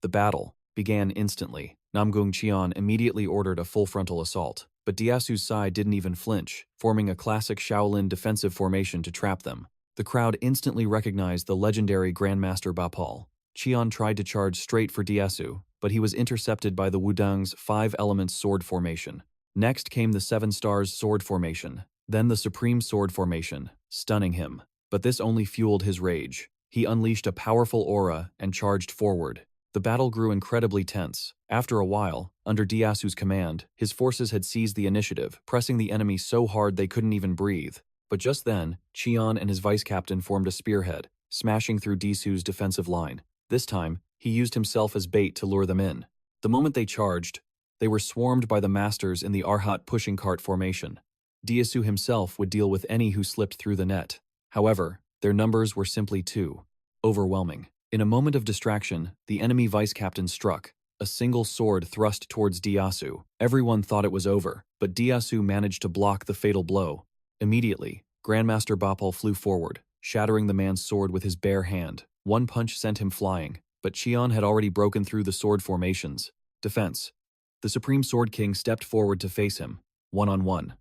The battle began instantly. Namgung Cheon immediately ordered a full frontal assault, but Ieyasu's side didn't even flinch, forming a classic Shaolin defensive formation to trap them. The crowd instantly recognized the legendary Grandmaster Bapal. Qian tried to charge straight for Diasu, but he was intercepted by the Wudang's 5 elements sword formation. Next came the 7 stars sword formation, then the supreme sword formation, stunning him. But this only fueled his rage. He unleashed a powerful aura and charged forward. The battle grew incredibly tense. After a while, under Diasu's command, his forces had seized the initiative, pressing the enemy so hard they couldn't even breathe. But just then, Qian and his vice-captain formed a spearhead, smashing through Diasu's defensive line. This time, he used himself as bait to lure them in. The moment they charged, they were swarmed by the masters in the Arhat pushing cart formation. Diasu himself would deal with any who slipped through the net. However, their numbers were simply too overwhelming. In a moment of distraction, the enemy vice-captain struck, a single sword thrust towards Diasu. Everyone thought it was over, but Diasu managed to block the fatal blow. Immediately, Grandmaster Bapal flew forward, shattering the man's sword with his bare hand. One punch sent him flying, but Qian had already broken through the sword formations. Defense. The Supreme Sword King stepped forward to face him, one-on-one.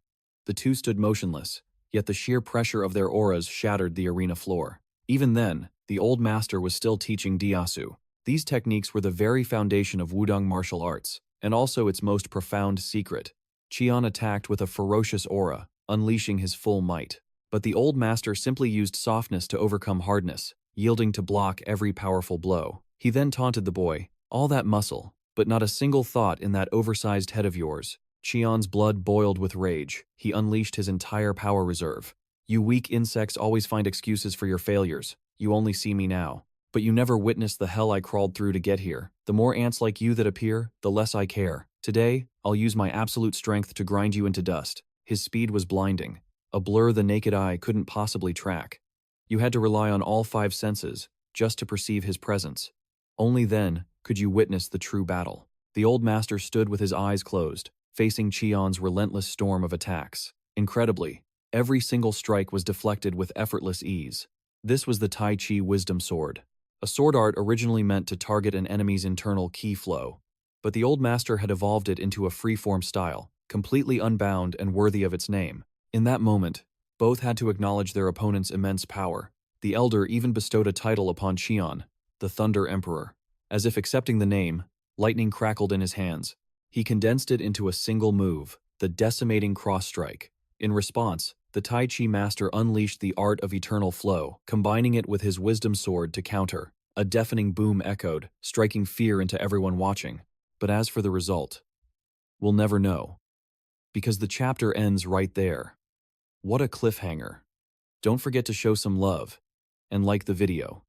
The two stood motionless, yet the sheer pressure of their auras shattered the arena floor. Even then, the old master was still teaching Diasu. These techniques were the very foundation of Wudang martial arts, and also its most profound secret. Qian attacked with a ferocious aura, unleashing his full might. But the old master simply used softness to overcome hardness, yielding to block every powerful blow. He then taunted the boy, "All that muscle, but not a single thought in that oversized head of yours." Qian's blood boiled with rage. He unleashed his entire power reserve. "You weak insects always find excuses for your failures. You only see me now. But you never witnessed the hell I crawled through to get here. The more ants like you that appear, the less I care. Today, I'll use my absolute strength to grind you into dust." His speed was blinding, a blur the naked eye couldn't possibly track. You had to rely on all 5 senses just to perceive his presence. Only then could you witness the true battle. The old master stood with his eyes closed, facing Qian's relentless storm of attacks. Incredibly, every single strike was deflected with effortless ease. This was the Tai Chi Wisdom Sword, a sword art originally meant to target an enemy's internal ki flow. But the old master had evolved it into a free-form style, completely unbound and worthy of its name. In that moment, both had to acknowledge their opponent's immense power. The elder even bestowed a title upon Qian, the Thunder Emperor. As if accepting the name, lightning crackled in his hands. He condensed it into a single move, the decimating cross-strike. In response, the Tai Chi master unleashed the art of eternal flow, combining it with his wisdom sword to counter. A deafening boom echoed, striking fear into everyone watching. But as for the result, we'll never know. Because the chapter ends right there. What a cliffhanger. Don't forget to show some love and like the video.